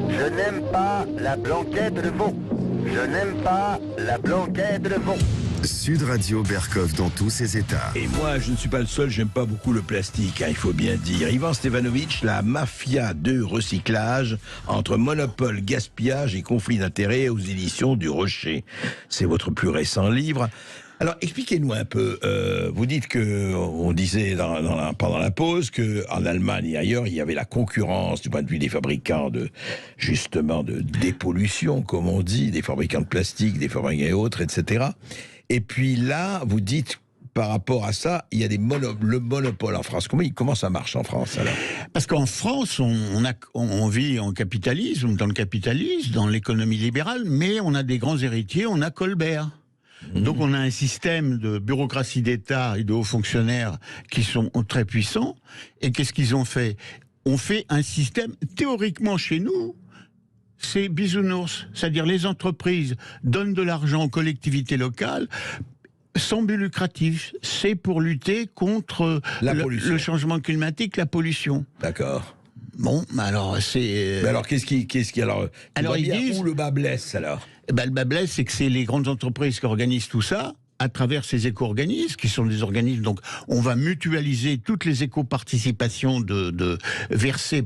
Je n'aime pas la blanquette de veau. Je n'aime pas la blanquette de veau. Sud Radio Berkov dans tous ses états. Et moi, je ne suis pas le seul, j'aime pas beaucoup le plastique, il faut bien dire. Ivan Stefanovic, la mafia de recyclage entre monopole, gaspillage et conflit d'intérêts aux éditions du Rocher. C'est votre plus récent livre. Alors, expliquez-nous un peu. Vous dites que, on disait pendant la pause, qu'en Allemagne et ailleurs, il y avait la concurrence du point de vue des fabricants de dépollution, comme on dit, des fabricants de plastique, des fabricants et autres, etc. Et puis là, vous dites, par rapport à ça, il y a le monopole en France. Comment ça marche en France, alors? Parce qu'en France, on vit en capitalisme, dans le capitalisme, dans l'économie libérale, mais on a des grands héritiers, on a Colbert. Donc on a un système de bureaucratie d'État et de hauts fonctionnaires qui sont très puissants. Et qu'est-ce qu'ils ont fait? On fait un système, théoriquement chez nous, c'est bisounours. C'est-à-dire les entreprises donnent de l'argent aux collectivités locales sans but lucratif. C'est pour lutter contre le changement climatique, la pollution. D'accord. Bon, alors c'est... Mais alors qu'est-ce qui alors ils disent où le bas blesse alors? Le bas blesse, c'est que c'est les grandes entreprises qui organisent tout ça à travers ces éco-organismes, qui sont des organismes, donc on va mutualiser toutes les éco-participations de versées,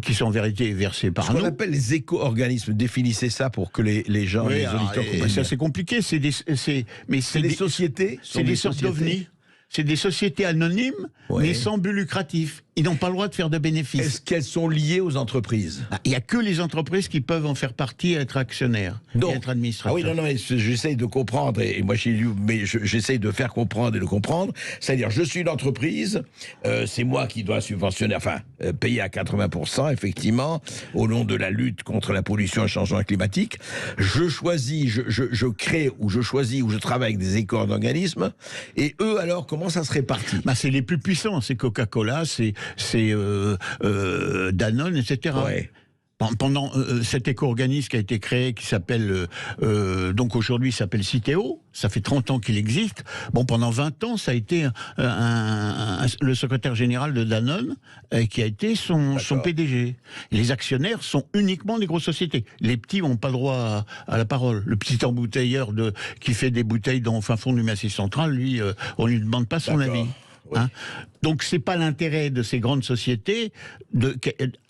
qui sont en vérité versées par nous. Ce qu'on appelle les éco-organismes, définissez ça pour que les gens, les auditeurs comprennent. Ça c'est compliqué, c'est des sociétés, c'est des sortes d'ovnis. C'est des sociétés anonymes, mais sans but lucratif. Ils n'ont pas le droit de faire de bénéfices. Est-ce qu'elles sont liées aux entreprises? Il n'y a que les entreprises qui peuvent en faire partie et être actionnaires, et être administrateurs. Ah oui, non, j'essaye de comprendre, et moi j'ai lu, mais j'essaye de faire comprendre et de comprendre. C'est-à-dire, je suis une entreprise, c'est moi qui dois subventionner, payer à 80%, effectivement, au nom de la lutte contre la pollution et le changement climatique. Je choisis, je crée, ou je choisis, ou je travaille avec des éco-organismes, et eux, alors, comment ça se répartit? C'est les plus puissants, c'est Coca-Cola, c'est Danone, etc. Ouais. Pendant cet éco-organisme qui a été créé, qui s'appelle, donc aujourd'hui s'appelle Citeo, ça fait 30 ans qu'il existe. Bon, pendant 20 ans, ça a été le secrétaire général de Danone qui a été son PDG. Les actionnaires sont uniquement des grosses sociétés. Les petits n'ont pas droit à la parole. Le petit embouteilleur qui fait des bouteilles dans le fin fond du Massif central, lui, on ne lui demande pas son avis. Oui. Donc c'est pas l'intérêt de ces grandes sociétés,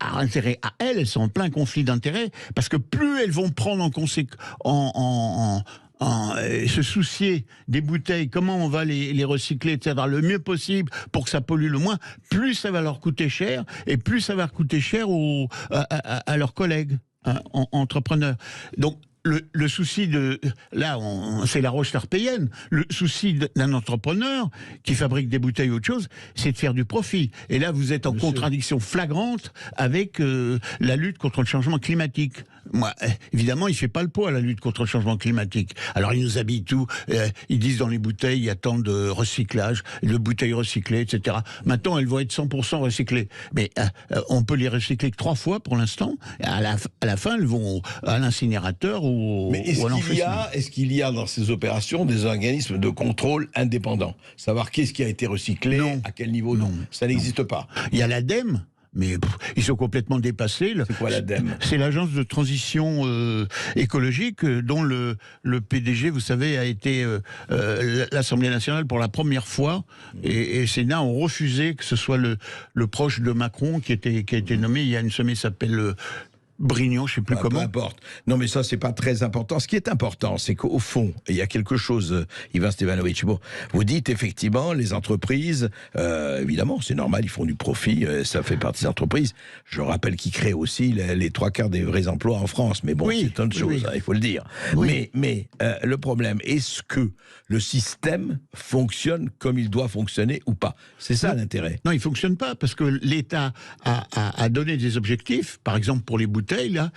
intérêt à elles sont en plein conflit d'intérêts, parce que plus elles vont prendre se soucier des bouteilles, comment on va les recycler, etc., le mieux possible pour que ça pollue le moins, plus ça va leur coûter cher, et plus ça va coûter cher à leurs collègues entrepreneurs. Donc le souci c'est la roche tarpéienne. Le souci d'un entrepreneur qui fabrique des bouteilles ou autre chose, c'est de faire du profit. Et là, vous êtes en contradiction flagrante avec la lutte contre le changement climatique. Moi, évidemment, il fait pas le poids, la lutte contre le changement climatique. Alors, ils nous habillent tout. Ils disent dans les bouteilles, il y a tant de recyclage, de bouteilles recyclées, etc. Maintenant, elles vont être 100% recyclées. Mais on peut les recycler que 3 fois pour l'instant. À la fin, elles vont à l'incinérateur ou à l'enfouissement. Est-ce qu'il y a dans ces opérations des organismes de contrôle indépendants? Savoir qu'est-ce qui a été recyclé, à quel niveau? Non, ça n'existe pas. Il y a l'ADEME. Mais ils sont complètement dépassés. C'est quoi l'ADEME? C'est l'agence de transition écologique dont le PDG, vous savez, a été l'Assemblée nationale pour la première fois. Et Sénat ont refusé que ce soit le proche de Macron qui a été nommé. Il y a une semaine, s'appelle... Brignon, je ne sais plus comment. Peu importe. Non, mais ça, c'est pas très important. Ce qui est important, c'est qu'au fond, il y a quelque chose, Ivan Stevanovic. Bon, vous dites effectivement, les entreprises, évidemment, c'est normal, ils font du profit, ça fait partie des entreprises. Je rappelle qu'ils créent aussi les 3/4 des vrais emplois en France. Mais bon, c'est autre chose, hein, il faut le dire. Oui. Mais le problème, est-ce que le système fonctionne comme il doit fonctionner ou pas? C'est ça l'intérêt. Non, il ne fonctionne pas, parce que l'État a donné des objectifs, par exemple pour les bouteilles, là,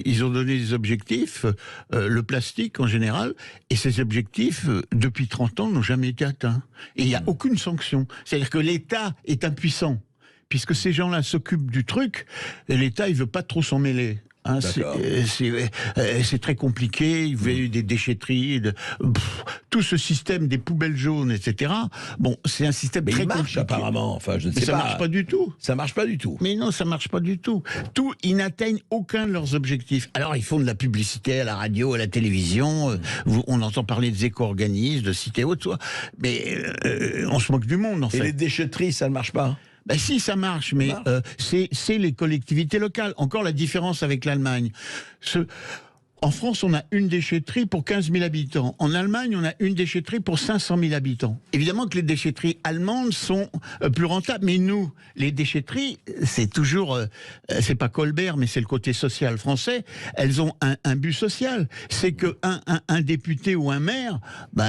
ils ont donné des objectifs, le plastique en général, et ces objectifs, depuis 30 ans, n'ont jamais été atteints. Et il n'y a aucune sanction. C'est-à-dire que l'État est impuissant, puisque ces gens-là s'occupent du truc, et l'État, il ne veut pas trop s'en mêler. C'est très compliqué. Il y a eu des déchetteries, tout ce système des poubelles jaunes, etc. Bon, c'est un système très compliqué. Marche apparemment. Enfin, je ne sais pas. Ça marche pas du tout. Ça marche pas du tout. Mais non, ça marche pas du tout. Ils n'atteignent aucun de leurs objectifs. Alors, ils font de la publicité à la radio, à la télévision. On entend parler des éco-organismes, de Citeo, tout ça. Mais on se moque du monde, en fait. Et les déchetteries, ça ne marche pas? Si, ça marche, mais c'est les collectivités locales. Encore la différence avec l'Allemagne. En France, on a une déchetterie pour 15 000 habitants. En Allemagne, on a une déchetterie pour 500 000 habitants. Évidemment que les déchetteries allemandes sont plus rentables, mais nous, les déchetteries, c'est toujours... c'est pas Colbert, mais c'est le côté social français. Elles ont un but social. C'est que un député ou un maire,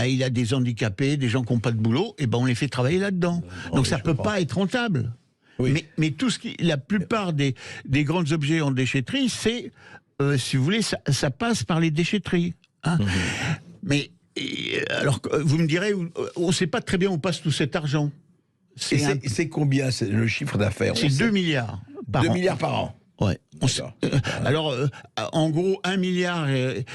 il a des handicapés, des gens qui n'ont pas de boulot, et on les fait travailler là-dedans. Donc ça peut pas être rentable. Oui. Mais la plupart des grands objets en déchetterie, c'est... si vous voulez, ça passe par les déchetteries. Hein. Mais, alors, vous me direz, on ne sait pas très bien où passe tout cet argent. C'est combien le chiffre d'affaires? C'est 2 milliards par an. 2 milliards par an. Ouais. Alors, en gros, 1 milliard est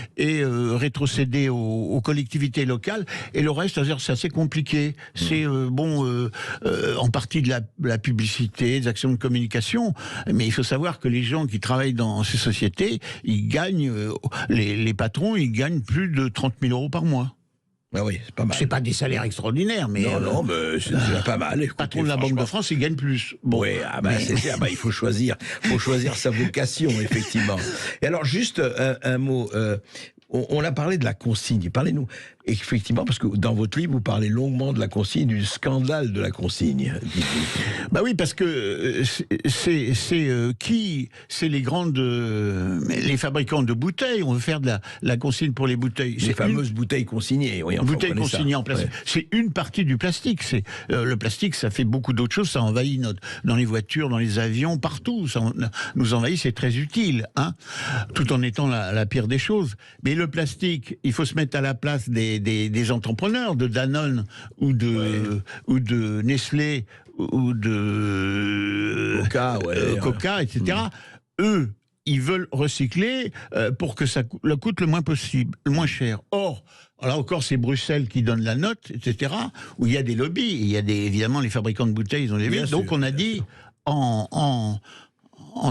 rétrocédé aux collectivités locales, et le reste, c'est assez compliqué. C'est en partie de la publicité, des actions de communication, mais il faut savoir que les gens qui travaillent dans ces sociétés, ils gagnent, les patrons, ils gagnent plus de 30 000 euros par mois. Ah oui, c'est pas mal. C'est pas des salaires extraordinaires, mais... Non, mais c'est déjà pas mal. Le patron de la Banque de France, il gagne plus. Bon. Oui, il faut choisir sa vocation, effectivement. Et alors, juste un mot... on a parlé de la consigne. Parlez-nous, effectivement, parce que dans votre livre, vous parlez longuement de la consigne, du scandale de la consigne. Bah oui, parce que c'est les les fabricants de bouteilles. On veut faire de la consigne pour les bouteilles. Les fameuses bouteilles consignées. Oui, bouteilles consignées en plastique. Ouais. C'est une partie du plastique. Le plastique, ça fait beaucoup d'autres choses. Ça envahit dans les voitures, dans les avions, partout. Ça nous envahit. C'est très utile, hein, tout en étant la pire des choses. Mais le plastique, il faut se mettre à la place des entrepreneurs, de Danone ou de Nestlé ou de Coca, etc. Eux, ils veulent recycler pour que ça coûte le moins possible, le moins cher. Or, là encore, c'est Bruxelles qui donne la note, etc., où il y a des lobbies. Il y a évidemment, les fabricants de bouteilles, ils ont des lobbies. Donc on a dit, en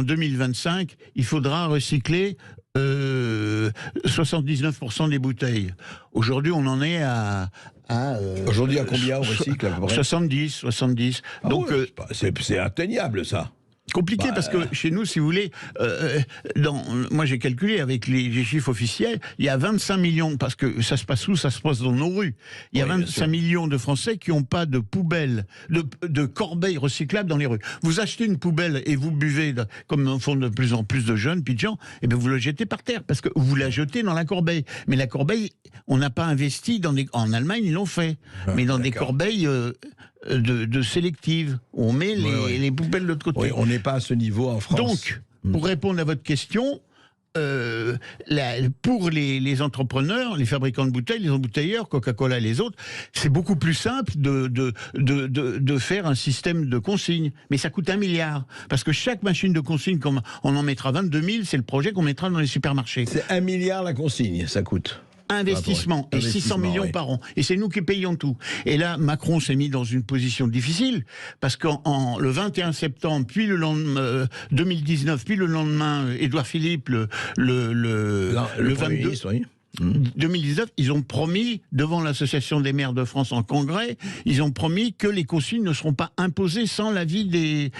2025, il faudra recycler 79% des bouteilles. Aujourd'hui, on en est à aujourd'hui, à combien on recycle à peu près ? 70. Ah donc, c'est atteignable, ça. Compliqué parce que chez nous, si vous voulez, moi j'ai calculé avec les chiffres officiels, il y a 25 millions, parce que ça se passe où ? Ça se passe dans nos rues. Il y a 25 millions de Français qui n'ont pas de poubelle, de corbeille recyclable dans les rues. Vous achetez une poubelle et vous buvez, comme en font de plus en plus de jeunes, puis de gens, et bien vous le jetez par terre, parce que vous la jetez dans la corbeille. Mais la corbeille, on n'a pas investi en Allemagne, ils l'ont fait, mais dans des corbeilles de sélectives. On met les poubelles de l'autre côté. Oui, on n'est pas à ce niveau en France. Donc, pour répondre à votre question, pour les entrepreneurs, les fabricants de bouteilles, les embouteilleurs, Coca-Cola et les autres, c'est beaucoup plus simple de faire un système de consigne. Mais ça coûte 1 milliard. Parce que chaque machine de consigne, comme on en mettra 22 000, c'est le projet qu'on mettra dans les supermarchés. C'est 1 milliard la consigne, ça coûte. Investissement, et 600 millions par an. Et c'est nous qui payons tout. Et là, Macron s'est mis dans une position difficile, parce le 21 septembre, puis le lendemain, 2019, puis le lendemain, Édouard Philippe, le 22... 2019, ils ont promis, devant l'Association des maires de France en congrès, ils ont promis que les consignes ne seront pas imposées sans l'avis des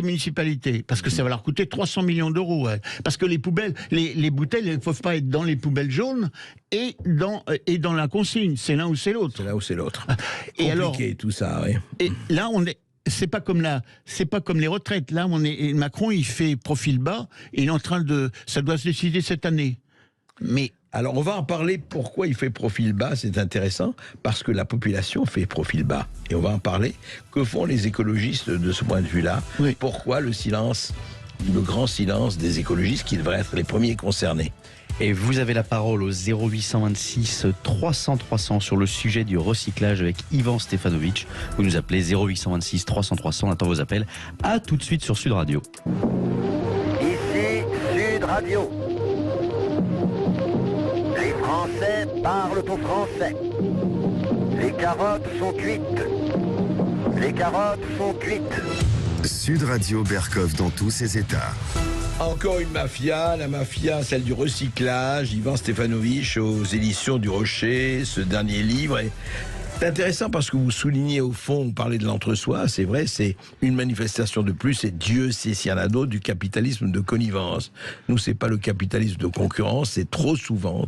municipalités. Parce que ça va leur coûter 300 millions d'euros. Ouais. Parce que les poubelles, les bouteilles, elles ne peuvent pas être dans les poubelles jaunes et dans la consigne. C'est l'un ou c'est l'autre. C'est l'un ou c'est l'autre. Et alors, tout ça, oui. Et là, c'est pas comme les retraites. Là, Macron, il fait profil bas et il est en train ça doit se décider cette année. Mais alors on va en parler, pourquoi il fait profil bas, c'est intéressant, parce que la population fait profil bas. Et on va en parler, que font les écologistes de ce point de vue-là ? Oui. Pourquoi le grand silence des écologistes qui devraient être les premiers concernés ? Et vous avez la parole au 0826 300 300 sur le sujet du recyclage avec Ivan Stefanovic. Vous nous appelez 0826 300 300, on attend vos appels. À tout de suite sur Sud Radio. Ici Sud Radio. Les Français parlent au français. Les carottes sont cuites. Les carottes sont cuites. Sud Radio Berkov dans tous ses états. Encore une mafia, la mafia, celle du recyclage. Ivan Stefanovic aux éditions du Rocher, ce dernier livre. C'est intéressant parce que vous soulignez au fond, vous parlez de l'entre-soi, c'est vrai, c'est une manifestation de plus, et Dieu sait s'il y en a d'autres, du capitalisme de connivence. Nous, c'est pas le capitalisme de concurrence, c'est trop souvent,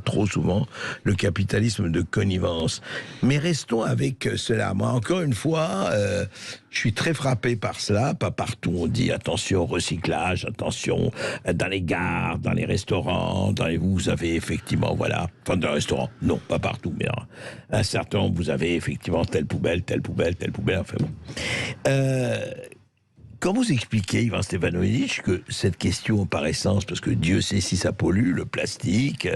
le capitalisme de connivence. Mais restons avec cela. Moi, encore une fois, je suis très frappé par cela. Pas partout on dit attention au recyclage, attention dans les gares, dans les restaurants, vous avez effectivement, voilà, enfin dans les restaurants, non, pas partout, mais un certain nombre, vous avez effectivement telle poubelle, enfin bon. Quand vous expliquez, Ivan Stefanovic, que cette question par essence, parce que Dieu sait si ça pollue, le plastique,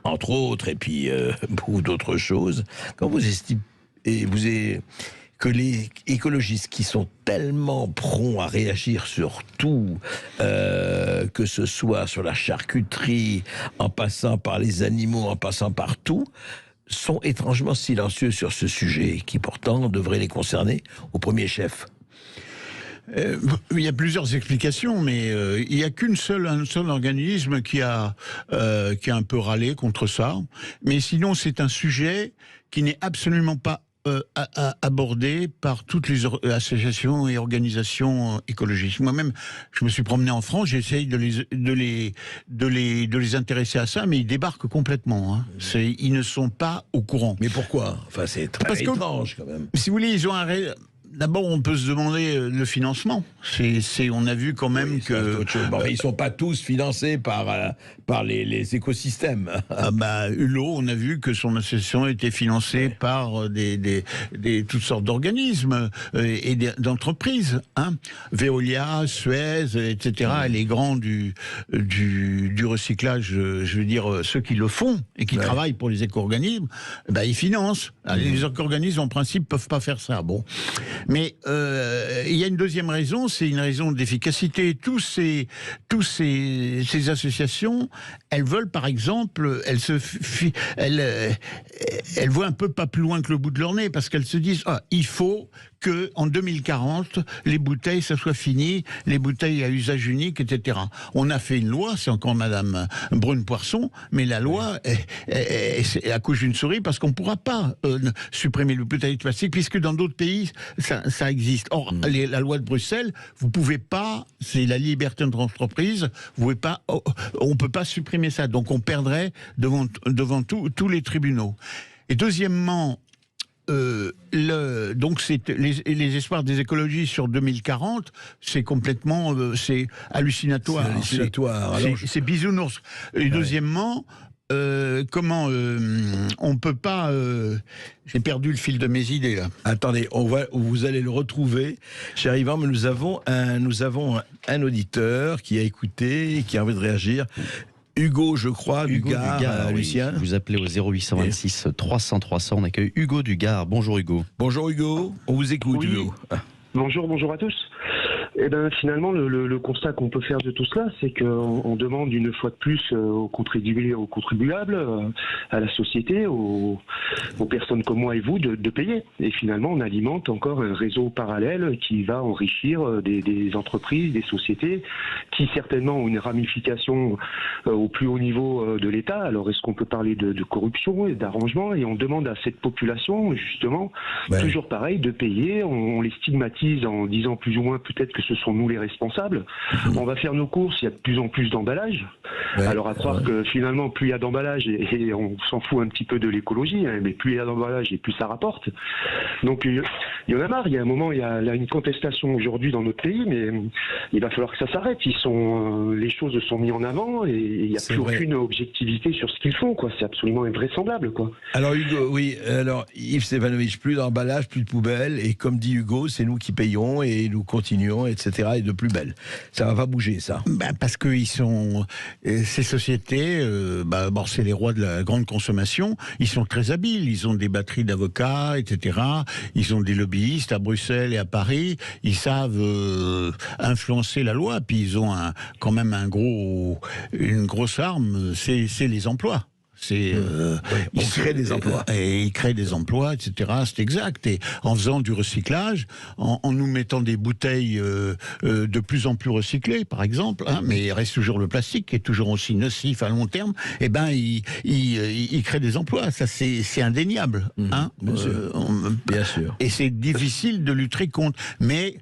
entre autres, et puis beaucoup d'autres choses, quand vous estimez, que les écologistes qui sont tellement prompts à réagir sur tout, que ce soit sur la charcuterie, en passant par les animaux, en passant par tout, sont étrangement silencieux sur ce sujet, qui pourtant devrait les concerner au premier chef. Il y a plusieurs explications, mais il n'y a un seul organisme qui a un peu râlé contre ça. Mais sinon, c'est un sujet qui n'est absolument pas abordé par toutes les associations et organisations écologistes. Moi-même, je me suis promené en France, j'essaye de les intéresser à ça, mais ils débarquent complètement. Hein. Ils ne sont pas au courant. Mais pourquoi? Enfin, c'est très étrange quand même. Si vous voulez, ils ont un D'abord, on peut se demander le financement. On a vu quand même que... Bon, ils ne sont pas tous financés par les écosystèmes. Hulot, on a vu que son association était financée par toutes sortes d'organismes et d'entreprises. Hein. Veolia, Suez, etc. Les grands du recyclage, je veux dire, ceux qui le font et qui travaillent pour les éco-organismes, ils financent. Les éco-organismes, en principe, ne peuvent pas faire ça. Bon. Mais il y a une deuxième raison, c'est une raison d'efficacité. Toutes ces associations, elles veulent, par exemple, elles voient un peu pas plus loin que le bout de leur nez, parce qu'elles se disent, il faut que en 2040, les bouteilles, ça soit fini, les bouteilles à usage unique, etc. On a fait une loi, c'est encore Madame Brune-Poisson, mais la loi est à couche d'une souris, parce qu'on ne pourra pas supprimer les bouteilles de plastique, puisque dans d'autres pays, ça existe. Or, la loi de Bruxelles, vous pouvez pas, c'est la liberté d'entreprise, on ne peut pas supprimer ça, donc on perdrait devant tous les tribunaux. Et deuxièmement, donc les espoirs des écologistes sur 2040, c'est complètement, c'est hallucinatoire. C'est hallucinatoire. C'est bisounours. Et deuxièmement, on peut pas... j'ai perdu le fil de mes idées, là. Attendez, vous allez le retrouver, cher Yvan, mais nous avons un auditeur qui a écouté et qui a envie de réagir. Hugo, je crois, Hugo du Gard, Lucien. Vous appelez au 0826 300 300. On accueille Hugo du Gard. Bonjour Hugo. Bonjour Hugo, on vous écoute Hugo. Bonjour à tous. Eh ben, finalement, le constat qu'on peut faire de tout cela, c'est qu'on demande une fois de plus aux contribuables, à la société, aux personnes comme moi et vous, de payer. Et finalement, on alimente encore un réseau parallèle qui va enrichir des entreprises, des sociétés, qui certainement ont une ramification au plus haut niveau de l'État. Alors, est-ce qu'on peut parler de corruption et d'arrangement? Et on demande à cette population, justement, toujours pareil, de payer. On les stigmatise en disant plus ou moins peut-être que ce sont nous les responsables. On va faire nos courses, il y a de plus en plus d'emballages. Alors à croire que finalement plus il y a d'emballages, et on s'en fout un petit peu de l'écologie, hein, mais plus il y a d'emballages et plus ça rapporte. Donc il y en a marre, il y a un moment, il y a une contestation aujourd'hui dans notre pays, mais il va falloir que ça s'arrête. Les choses sont mises en avant et il n'y a plus aucune objectivité sur ce qu'ils font, quoi. C'est absolument invraisemblable, quoi. Alors Hugo, Yves Stefanovic, plus d'emballage, plus de poubelles, et comme dit Hugo, c'est nous qui payons et nous continuons, etc. et de plus belle. Ça va pas bouger, ça. Parce que ces sociétés, c'est les rois de la grande consommation, ils sont très habiles, ils ont des batteries d'avocats, etc. Ils ont des lobbyistes à Bruxelles et à Paris, ils savent influencer la loi, puis ils ont quand même une grosse arme, c'est les emplois. On crée des emplois. Et ils créent des emplois, etc. C'est exact. Et en faisant du recyclage, en nous mettant des bouteilles de plus en plus recyclées, par exemple, hein, mais il reste toujours le plastique qui est toujours aussi nocif à long terme, ils créent des emplois. Ça, c'est indéniable. Hein. Bien sûr. Et c'est difficile de lutter contre. Mais...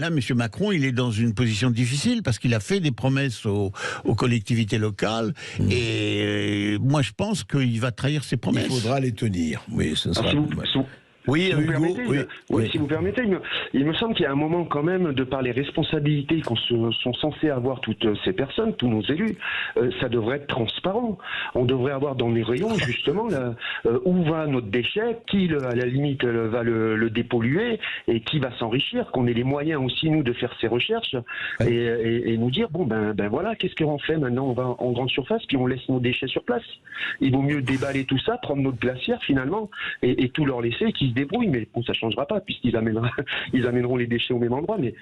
là, M. Macron, il est dans une position difficile parce qu'il a fait des promesses aux collectivités locales et moi, je pense qu'il va trahir ses promesses. Il faudra les tenir. Oui, ce sera... Si vous permettez, il me semble qu'il y a un moment quand même, de par les responsabilités qu'on sont censés avoir toutes ces personnes, tous nos élus, ça devrait être transparent. On devrait avoir dans les rayons justement où va notre déchet, qui à la limite va le dépolluer et qui va s'enrichir, qu'on ait les moyens aussi nous de faire ces recherches et nous dire voilà, qu'est-ce qu'on fait maintenant? On va en grande surface puis on laisse nos déchets sur place. Il vaut mieux déballer tout ça, prendre notre glacière finalement et tout leur laisser, qu'ils se débrouillent, mais bon, ça changera pas puisqu'ils amèneront les déchets au même endroit. Mais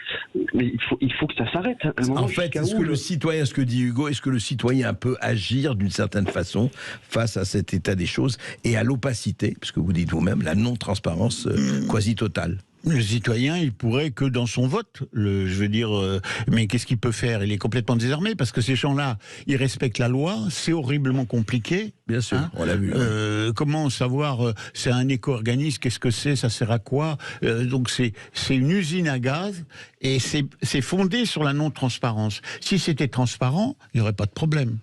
il faut que ça s'arrête. À un moment, en fait, est-ce que le citoyen, ce que dit Hugo, est-ce que le citoyen peut agir d'une certaine façon face à cet état des choses et à l'opacité, parce que vous dites vous-même, la non-transparence quasi totale? Le citoyen, il pourrait que dans son vote, mais qu'est-ce qu'il peut faire? Il est complètement désarmé parce que ces gens-là, ils respectent la loi, c'est horriblement compliqué. Bien sûr, on l'a vu. Comment savoir, c'est un éco-organisme, qu'est-ce que c'est, ça sert à quoi? Donc c'est une usine à gaz et c'est fondé sur la non-transparence. Si c'était transparent, il n'y aurait pas de problème.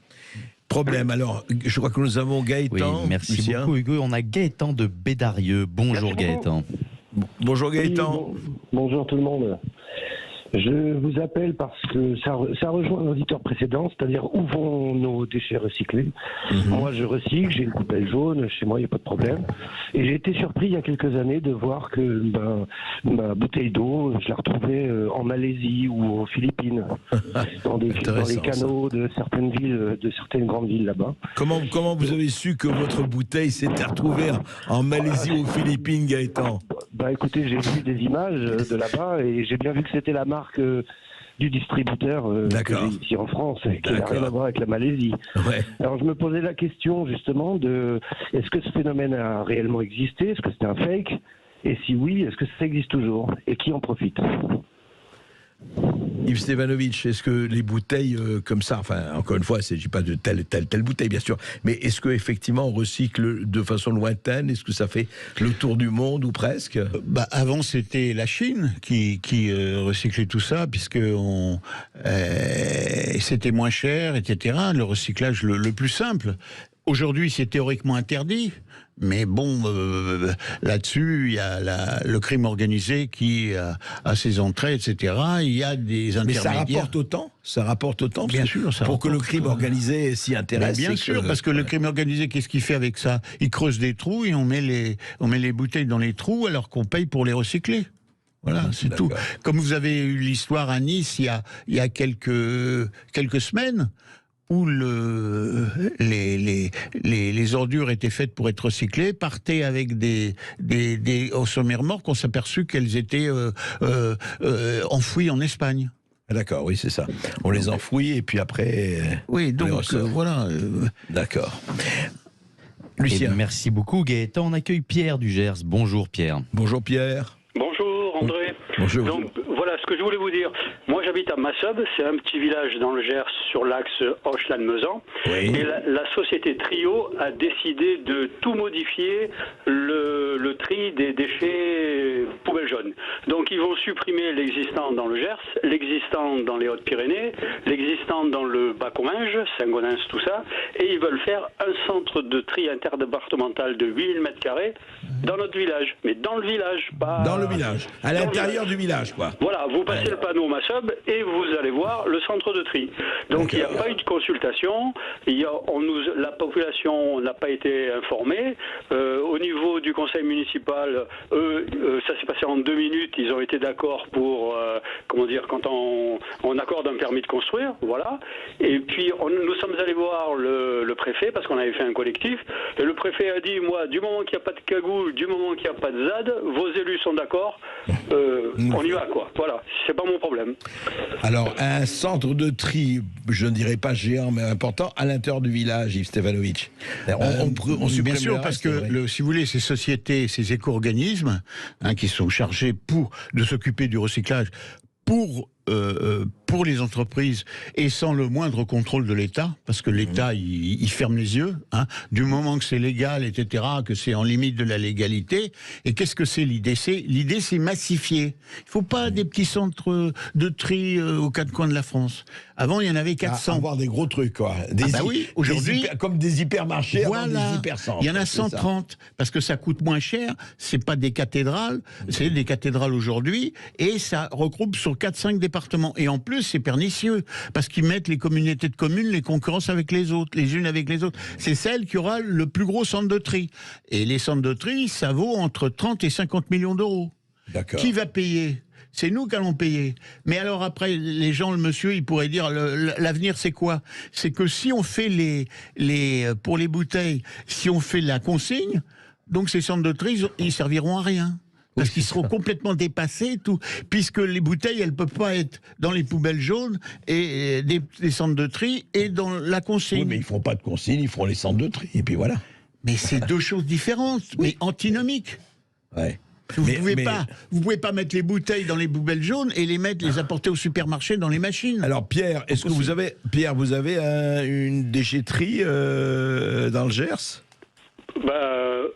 Alors, je crois que nous avons Gaëtan. Oui, merci beaucoup Hugo. On a Gaëtan de Bédarieux. Bonjour Gaëtan. Bonjour Gaëtan. Oui, bonjour tout le monde. Je vous appelle parce que ça rejoint l'auditeur précédent, c'est-à-dire où vont nos déchets recyclés. Moi, je recycle, j'ai une poubelle jaune, chez moi, il n'y a pas de problème. Et j'ai été surpris il y a quelques années de voir que ma bouteille d'eau, je la retrouvais en Malaisie ou aux Philippines, dans les canaux de certaines villes, de certaines grandes villes là-bas. Comment vous avez su que votre bouteille s'était retrouvée en Malaisie ou aux Philippines, Gaëtan? Écoutez, j'ai vu des images de là-bas et j'ai bien vu que c'était la marque du distributeur ici en France, qui n'a rien à voir avec la Malaisie. Ouais. Alors je me posais la question justement est-ce que ce phénomène a réellement existé? Est-ce que c'est un fake? Et si oui, est-ce que ça existe toujours? Et qui en profite? Yves Stevanovic, est-ce que les bouteilles comme ça, enfin encore une fois, il ne s'agit pas de telle bouteille bien sûr, mais est-ce qu'effectivement on recycle de façon lointaine? Est-ce que ça fait le tour du monde ou presque? Avant c'était la Chine qui recyclait tout ça, puisque c'était moins cher, etc. Le recyclage le plus simple. Aujourd'hui, c'est théoriquement interdit, mais bon, là-dessus, il y a le crime organisé qui a ses entrées, etc. Il y a des intermédiaires. Mais ça rapporte autant Bien sûr, pour que le crime organisé s'y intéresse. Bien sûr, parce que le crime organisé, qu'est-ce qu'il fait avec ça? Il creuse des trous et on met les bouteilles dans les trous alors qu'on paye pour les recycler. Voilà, c'est tout. Comme vous avez eu l'histoire à Nice il y a quelques semaines, où les ordures étaient faites pour être recyclées, partaient avec des au sommet remorques, on s'est aperçu qu'elles étaient enfouies en Espagne. D'accord, oui, c'est ça. On les enfouit et puis après... Oui, donc voilà. D'accord. Lucien. Merci beaucoup Gaëtan. On accueille Pierre du Gers. Bonjour Pierre. Bonjour Pierre. Bonjour André. Bonjour. Donc voilà ce que je voulais vous dire. Moi j'habite à Massob, c'est un petit village dans le Gers sur l'axe Hocheland-Mezan. Oui. Et la société Trio a décidé de tout modifier le tri des déchets poubelles jaunes. Donc ils vont supprimer l'existant dans le Gers, l'existant dans les Hautes-Pyrénées, l'existant dans le Bas-Comminges, Saint-Gonens, tout ça, et ils veulent faire un centre de tri interdépartemental de 8000 m² dans notre village. Mais dans le village, pas... Dans le village, à l'intérieur du village, quoi. Voilà, vous passez le panneau Massob et vous allez voir le centre de tri. Donc il n'y a pas eu de consultation, la population n'a pas été informée. Au niveau du conseil municipal, ça s'est passé en 2 minutes, ils ont été d'accord pour, quand on accorde un permis de construire, voilà. Et puis nous sommes allés voir le préfet, parce qu'on avait fait un collectif, et le préfet a dit, moi, du moment qu'il n'y a pas de cagoule, du moment qu'il n'y a pas de ZAD, vos élus sont d'accord, on y va, quoi. Voilà, c'est pas mon problème. Alors, un centre de tri, je ne dirais pas géant, mais important, à l'intérieur du village, Yves Stevanovic. On bien sûr, parce que, si vous voulez, ces sociétés, ces éco-organismes, qui sont chargés de s'occuper du recyclage, pour les entreprises et sans le moindre contrôle de l'État, parce que l'État, il ferme les yeux, du moment que c'est légal, etc., que c'est en limite de la légalité. Et qu'est-ce que c'est l'idée? L'idée, c'est massifier. Il ne faut pas des petits centres de tri aux 4 coins de la France. Avant, il y en avait 400. Avoir des gros trucs, quoi. Oui, aujourd'hui, comme des hypermarchés, voilà, des hypercentres. Il y en a 130, parce que ça coûte moins cher. C'est pas des cathédrales, c'est des cathédrales aujourd'hui, et ça regroupe sur 4-5 départements. Et en plus, c'est pernicieux, parce qu'ils mettent les communautés de communes les concurrences avec les autres, les unes avec les autres. C'est celle qui aura le plus gros centre de tri. Et les centres de tri, ça vaut entre 30 et 50 millions d'euros. D'accord. Qui va payer ? C'est nous qui allons payer. Mais alors après, les gens, le monsieur, il pourrait dire, l'avenir c'est quoi? C'est que si on fait pour les bouteilles, si on fait la consigne, Donc ces centres de tri, ils serviront à rien. Parce qu'ils seront complètement dépassés, tout, puisque les bouteilles, elles ne peuvent pas être dans les poubelles jaunes et des centres de tri et dans la consigne. Oui, mais ils ne feront pas de consigne, ils feront les centres de tri, et puis voilà. Mais c'est deux choses différentes, mais antinomiques. Ouais. Vous ne pouvez pas mettre les bouteilles dans les poubelles jaunes et les apporter au supermarché dans les machines. Alors Pierre, est-ce que vous avez une déchetterie dans le Gers?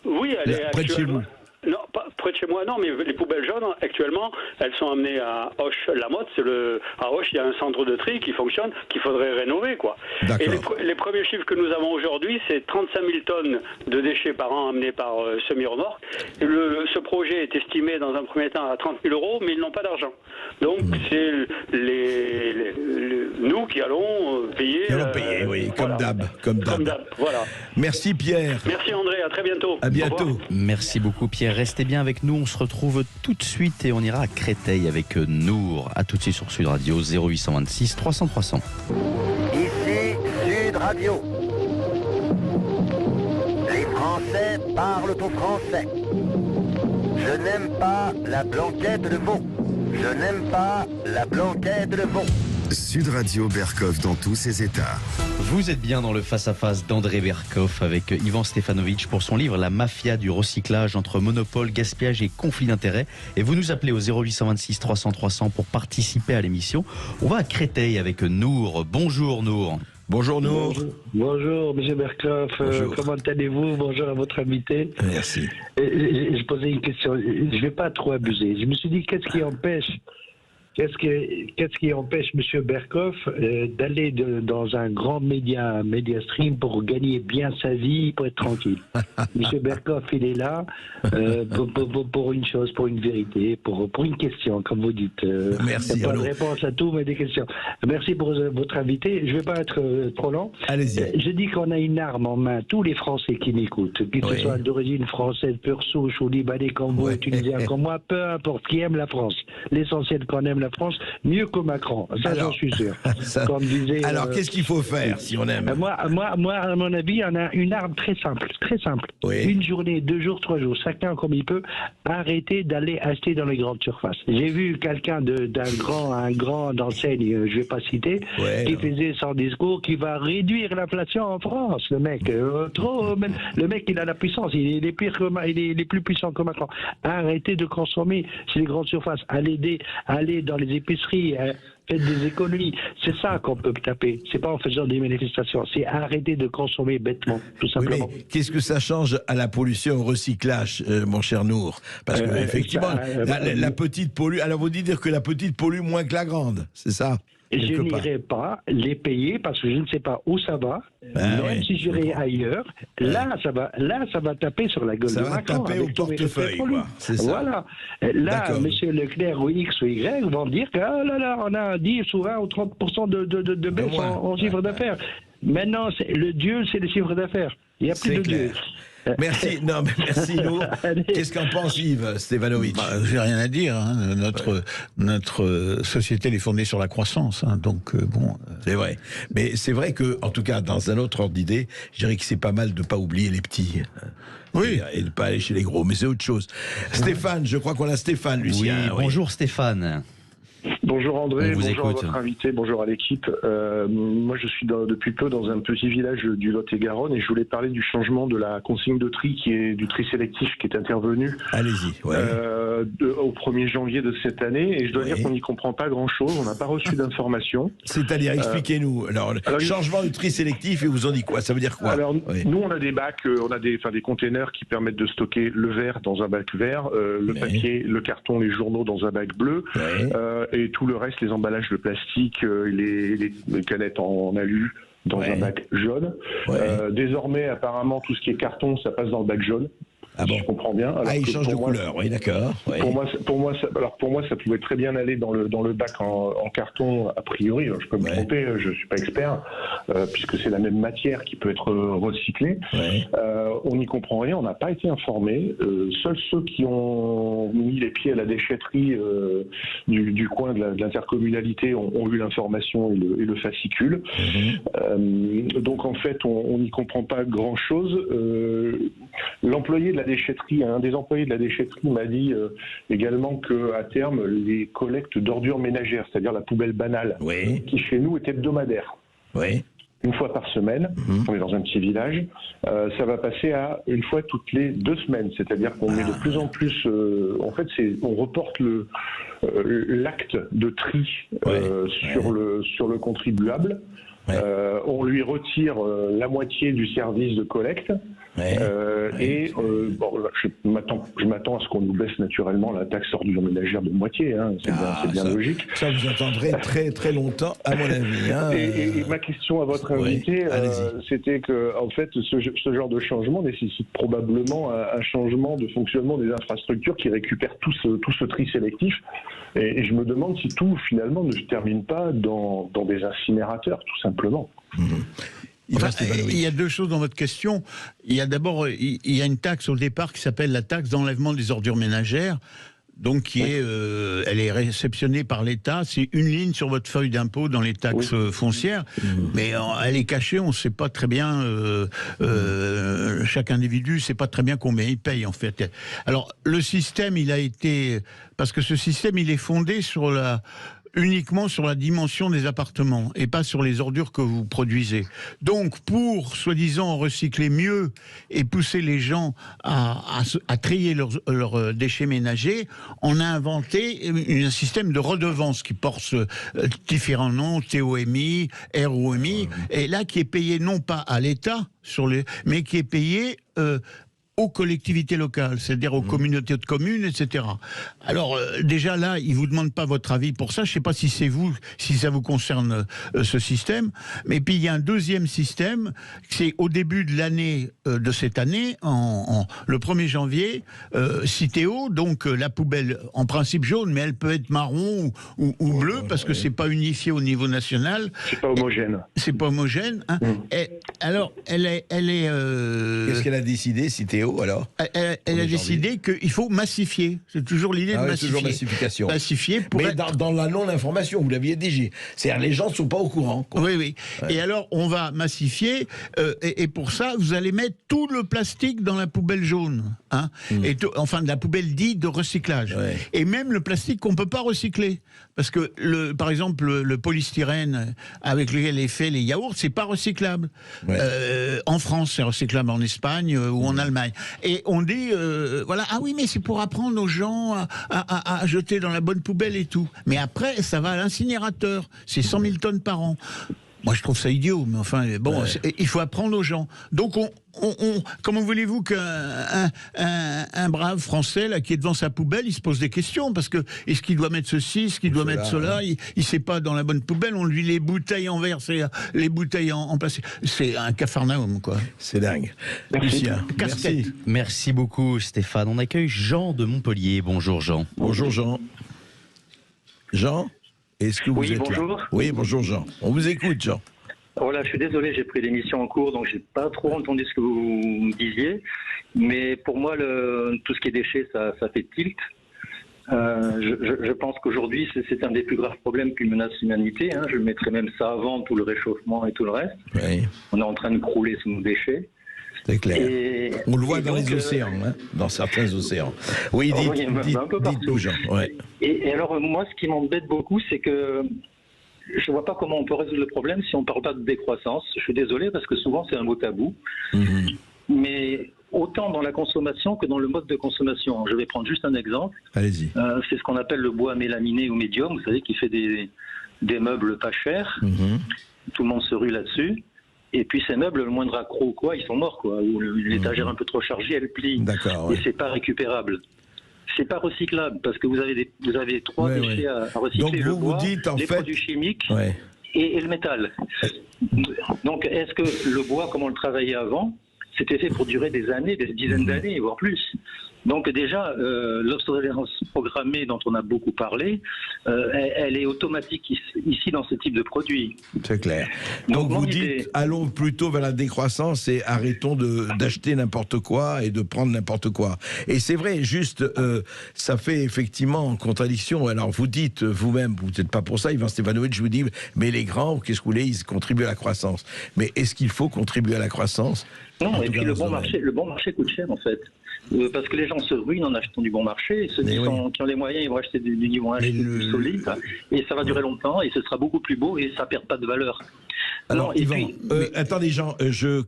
Oui, elle est près de chez vous. Non, pas près de chez moi, non, mais les poubelles jaunes, actuellement, elles sont amenées à Auch-la-Motte. À Auch, il y a un centre de tri qui fonctionne, qu'il faudrait rénover, quoi. Et les premiers chiffres que nous avons aujourd'hui, c'est 35 000 tonnes de déchets par an amenés par semi-remorque. Ce projet est estimé, dans un premier temps, à 30 000 €, mais ils n'ont pas d'argent. Donc, c'est nous qui allons payer. Oui, comme d'hab. Voilà. Merci Pierre. Merci André, à très bientôt. À bientôt. Merci beaucoup Pierre. Restez bien avec nous, on se retrouve tout de suite et on ira à Créteil avec Nour. À tout de suite sur Sud Radio 0826 300 300. Ici Sud Radio. Les Français parlent au français. Je n'aime pas la blanquette de veau. Je n'aime pas la blanquette de veau. Sud Radio Berkov dans tous ses états. Vous êtes bien dans le face-à-face d'André Berkov avec Ivan Stefanovic pour son livre La mafia du recyclage entre monopole, gaspillage et conflit d'intérêts. Et vous nous appelez au 0826 300 300 pour participer à l'émission. On va à Créteil avec Nour. Bonjour Nour. Bonjour Nour. Bonjour Monsieur Berkov, comment allez-vous? Bonjour à votre invité. Merci. Je posais une question, je ne vais pas trop abuser. Je me suis dit, qu'est-ce qui empêche M. Berkov d'aller dans un grand média stream pour gagner bien sa vie, pour être tranquille? M. Berkov, il est là pour une chose, pour une vérité, pour une question, comme vous dites. Merci. Il n'y a pas de réponse à tout, mais des questions. Merci pour votre invité. Je ne vais pas être trop long. Allez-y. Je dis qu'on a une arme en main, tous les Français qui m'écoutent, qu'ils soient d'origine française, pure souche, ou libanais comme vous, tunisien comme moi, peu importe, qui aime la France. L'essentiel qu'on aime la France, mieux que Macron, ça j'en suis sûr. Comme disait, qu'est-ce qu'il faut faire si on aime? Moi, à mon avis, on a une arme très simple. Oui. Une journée, 2 jours, 3 jours, chacun comme il peut, arrêter d'aller acheter dans les grandes surfaces. J'ai vu quelqu'un un grand d'enseigne, je ne vais pas citer, qui faisait son discours, qui va réduire l'inflation en France. Le mec, le mec, il a la puissance, il est plus puissant que Macron. Arrêtez de consommer chez les grandes surfaces, allez dans les épiceries, faites des économies. C'est ça qu'on peut taper. C'est pas en faisant des manifestations. C'est arrêter de consommer bêtement, tout simplement. Mais qu'est-ce que ça change à la pollution au recyclage, mon cher Nour? Parce que effectivement, la petite pollue. Alors vous dites que la petite pollue moins que la grande, c'est ça? Je n'irai pas les payer parce que je ne sais pas où ça va. Même si j'irai ailleurs, là ça va taper sur la gueule de Macron. Ça va taper au portefeuille, c'est ça. Voilà. Là, M. Leclerc ou X ou Y vont dire que on a 10 ou 20 ou 30% de baisse en chiffre d'affaires. Maintenant, le Dieu, c'est le chiffre d'affaires. Il n'y a plus de Dieu. Merci, merci Nour. Qu'est-ce qu'en pense Yves Stefanovic? J'ai rien à dire. Hein. Notre société elle est fondée sur la croissance. Hein. Donc bon. C'est vrai. Mais c'est vrai que, en tout cas, dans un autre ordre d'idée, je dirais que c'est pas mal de ne pas oublier les petits. Oui. Et de ne pas aller chez les gros. Mais c'est autre chose. Stéphane, je crois qu'on a Stéphane, Lucien. Oui, bonjour Stéphane. Bonjour André, bonjour écoute. à votre invité, bonjour à l'équipe. Moi je suis depuis peu dans un petit village du Lot-et-Garonne et je voulais parler du changement de la consigne de tri du tri sélectif qui est intervenu au 1er janvier de cette année et je dois dire qu'on n'y comprend pas grand chose, on n'a pas reçu d'informations. C'est-à-dire, expliquez-nous. Alors, changement du tri sélectif et vous en dites quoi? Ça veut dire quoi? Alors nous on a des bacs, on a des containers qui permettent de stocker le verre dans un bac vert, le papier, le carton, les journaux dans un bac bleu. Et tout le reste, les emballages de plastique, les canettes en alu dans un bac jaune. Désormais, apparemment, tout ce qui est carton, ça passe dans le bac jaune. Ah bon? Je comprends bien. Alors il change de couleur, oui, d'accord. Pour moi, ça pouvait très bien aller dans le bac en carton, a priori. Je peux me tromper, je suis pas expert, puisque c'est la même matière qui peut être recyclée. On n'y comprend rien, on n'a pas été informés. Seuls ceux qui ont mis les pieds à la déchetterie du coin de l'intercommunalité ont eu l'information et le fascicule. Donc en fait, on n'y comprend pas grand-chose. L'employé de la déchetterie, un des employés de la déchetterie m'a dit également qu'à terme, les collectes d'ordures ménagères, c'est-à-dire la poubelle banale, qui chez nous est hebdomadaire, une fois par semaine, on est dans un petit village, ça va passer à une fois toutes les 2 semaines, c'est-à-dire qu'on met de plus en plus, en fait, on reporte l'acte de tri sur le contribuable. On lui retire la moitié du service de collecte. Je m'attends à ce qu'on nous baisse naturellement la taxe ordure ménagère de moitié. Hein. C'est bien logique. Ça, vous entendrez très très longtemps, à mon avis. Hein. Et ma question à votre invité, c'était que, en fait, ce genre de changement nécessite probablement un changement de fonctionnement des infrastructures qui récupèrent tout ce tri sélectif. Et je me demande si tout, finalement, ne se termine pas dans des incinérateurs, tout simplement. Il y a 2 choses dans votre question. Il y a d'abord, il y a une taxe au départ qui s'appelle la taxe d'enlèvement des ordures ménagères. Donc, qui est, elle est réceptionnée par l'État. C'est une ligne sur votre feuille d'impôt dans les taxes foncières, mais elle est cachée. On ne sait pas très bien. Chaque individu ne sait pas très bien combien il paye en fait. Alors, le système, il a été parce que ce système, il est fondé sur uniquement sur la dimension des appartements et pas sur les ordures que vous produisez. Donc, pour, soi-disant, recycler mieux et pousser les gens à trier leurs déchets ménagers, on a inventé un système de redevance qui porte différents noms, TOMI, ROMI, et là, qui est payé non pas à l'État, mais qui est payé aux collectivités locales, c'est-à-dire aux communautés de communes, etc. Alors, déjà là, ils ne vous demandent pas votre avis pour ça. Je ne sais pas si ça vous concerne ce système. Mais puis, il y a un deuxième système, c'est au début de l'année, de cette année, le 1er janvier, Citeo, donc la poubelle, en principe jaune, mais elle peut être marron ou bleue, parce que c'est pas unifié au niveau national. C'est pas homogène. C'est pas homogène. Hein. Et, alors, elle est Qu'est-ce qu'elle a décidé, Citeo? Alors, elle a décidé qu'il faut massifier. C'est toujours l'idée de massifier. Toujours massification. Massifier pour mais dans la non-information, vous l'aviez dit. C'est-à-dire les gens ne sont pas au courant. Quoi. Oui. Ouais. Et alors, on va massifier. Et pour ça, vous allez mettre tout le plastique dans la poubelle jaune. Hein, enfin, de la poubelle dite de recyclage. Ouais. Et même le plastique qu'on ne peut pas recycler. Parce que, par exemple, le polystyrène avec lequel est fait les yaourts, c'est pas recyclable. Ouais. En France, c'est recyclable, en Espagne ou en Allemagne. Et on dit, ah oui, mais c'est pour apprendre aux gens à jeter dans la bonne poubelle et tout. Mais après, ça va à l'incinérateur. C'est 100 000 tonnes par an. Moi, je trouve ça idiot, mais enfin, bon, il faut apprendre aux gens. Donc, comment voulez-vous qu'un brave Français là, qui est devant sa poubelle, il se pose des questions, parce que est-ce qu'il doit mettre ceci, est-ce qu'il doit mettre cela, il ne sait pas dans la bonne poubelle, on lui les bouteilles en verre, les bouteilles en plastique. C'est un capharnaüm, quoi. C'est dingue. Lucien, casse-tête. Merci beaucoup, Stéphane. On accueille Jean de Montpellier. Bonjour, Jean. Bonjour, Jean. Jean, est-ce que vous êtes bonjour. Là? Oui, bonjour, Jean. On vous écoute, Jean. Voilà, je suis désolé, j'ai pris l'émission en cours, donc j'ai pas trop entendu ce que vous disiez. Mais pour moi, tout ce qui est déchets, ça fait tilt. Je pense qu'aujourd'hui, c'est un des plus graves problèmes qui menace l'humanité. Hein. Je mettrais même ça avant tout le réchauffement et tout le reste. Oui. On est en train de crouler sous nos déchets. C'est clair. On le voit dans les océans, dans certains océans. Oui, dites-nous, Jean. Ouais. Et alors, moi, ce qui m'embête beaucoup, c'est que je ne vois pas comment on peut résoudre le problème si on ne parle pas de décroissance. Je suis désolé, parce que souvent, c'est un mot tabou. Mais autant dans la consommation que dans le mode de consommation. Je vais prendre juste un exemple. Allez-y. C'est ce qu'on appelle le bois mélaminé ou médium, vous savez, qui fait des meubles pas chers. Tout le monde se rue là-dessus. Et puis ces meubles, le moindre accro ou quoi, ils sont morts, quoi. Ou l'étagère un peu trop chargée, elle plie. D'accord. Et c'est pas récupérable. C'est pas recyclable, parce que vous avez trois déchets à recycler. Donc le bois, les produits chimiques et le métal. Donc est-ce que le bois, comme on le travaillait avant, c'était fait pour durer des années, des dizaines d'années, voire plus? Donc déjà, l'obsolescence programmée dont on a beaucoup parlé, elle est automatique ici dans ce type de produit. C'est clair. Donc vous dites, allons plutôt vers la décroissance et arrêtons d'acheter n'importe quoi et de prendre n'importe quoi. Et c'est vrai, juste, ça fait effectivement contradiction. Alors vous dites vous-même, vous n'êtes pas pour ça, Ivan Stefanovic, je vous dis, mais les grands, qu'est-ce que vous voulez, ils contribuent à la croissance. Mais est-ce qu'il faut contribuer à la croissance? Non, et puis le bon marché coûte cher en fait. Parce que les gens se ruinent en achetant du bon marché. Et ceux qui ont les moyens, ils vont acheter ils vont acheter du solide. Et ça va durer longtemps et ce sera beaucoup plus beau et ça perd pas de valeur. Alors, Yvan, attendez, Jean,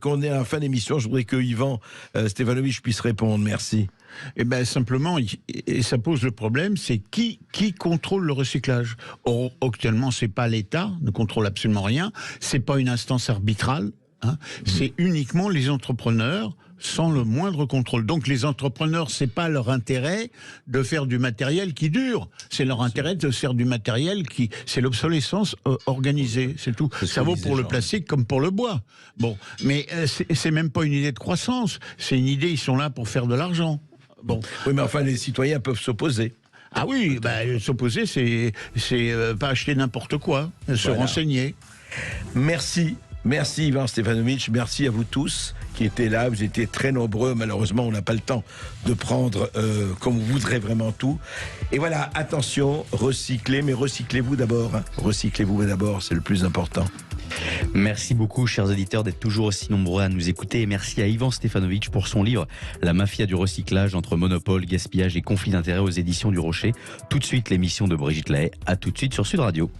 qu'on est à la fin d'émission, je voudrais que Yvan Stefanovic puisse répondre. Merci. Eh bien, simplement, et ça pose le problème, c'est qui contrôle le recyclage. Or, actuellement, c'est pas l'État, ne contrôle absolument rien, c'est pas une instance arbitrale, c'est uniquement les entrepreneurs, sans le moindre contrôle. Donc les entrepreneurs, c'est pas leur intérêt de faire du matériel qui dure, c'est leur intérêt de faire du matériel c'est l'obsolescence organisée, c'est tout. Ça vaut pour le plastique comme pour le bois. Bon, mais c'est même pas une idée de croissance, c'est une idée, ils sont là pour faire de l'argent. Bon. Oui, mais enfin, les citoyens peuvent s'opposer. Ah oui, s'opposer, c'est pas acheter n'importe quoi, se renseigner. Merci Yvan Stefanovic, merci à vous tous qui étaient là, vous étiez très nombreux, malheureusement on n'a pas le temps de prendre comme on voudrait vraiment tout. Et voilà, attention, recyclez, mais recyclez-vous d'abord, recyclez-vous d'abord, c'est le plus important. Merci beaucoup, chers auditeurs, d'être toujours aussi nombreux à nous écouter. Et merci à Yvan Stefanovic pour son livre « La mafia du recyclage entre monopole, gaspillage et conflit d'intérêts » aux éditions du Rocher. Tout de suite, l'émission de Brigitte Lahaie. À tout de suite sur Sud Radio.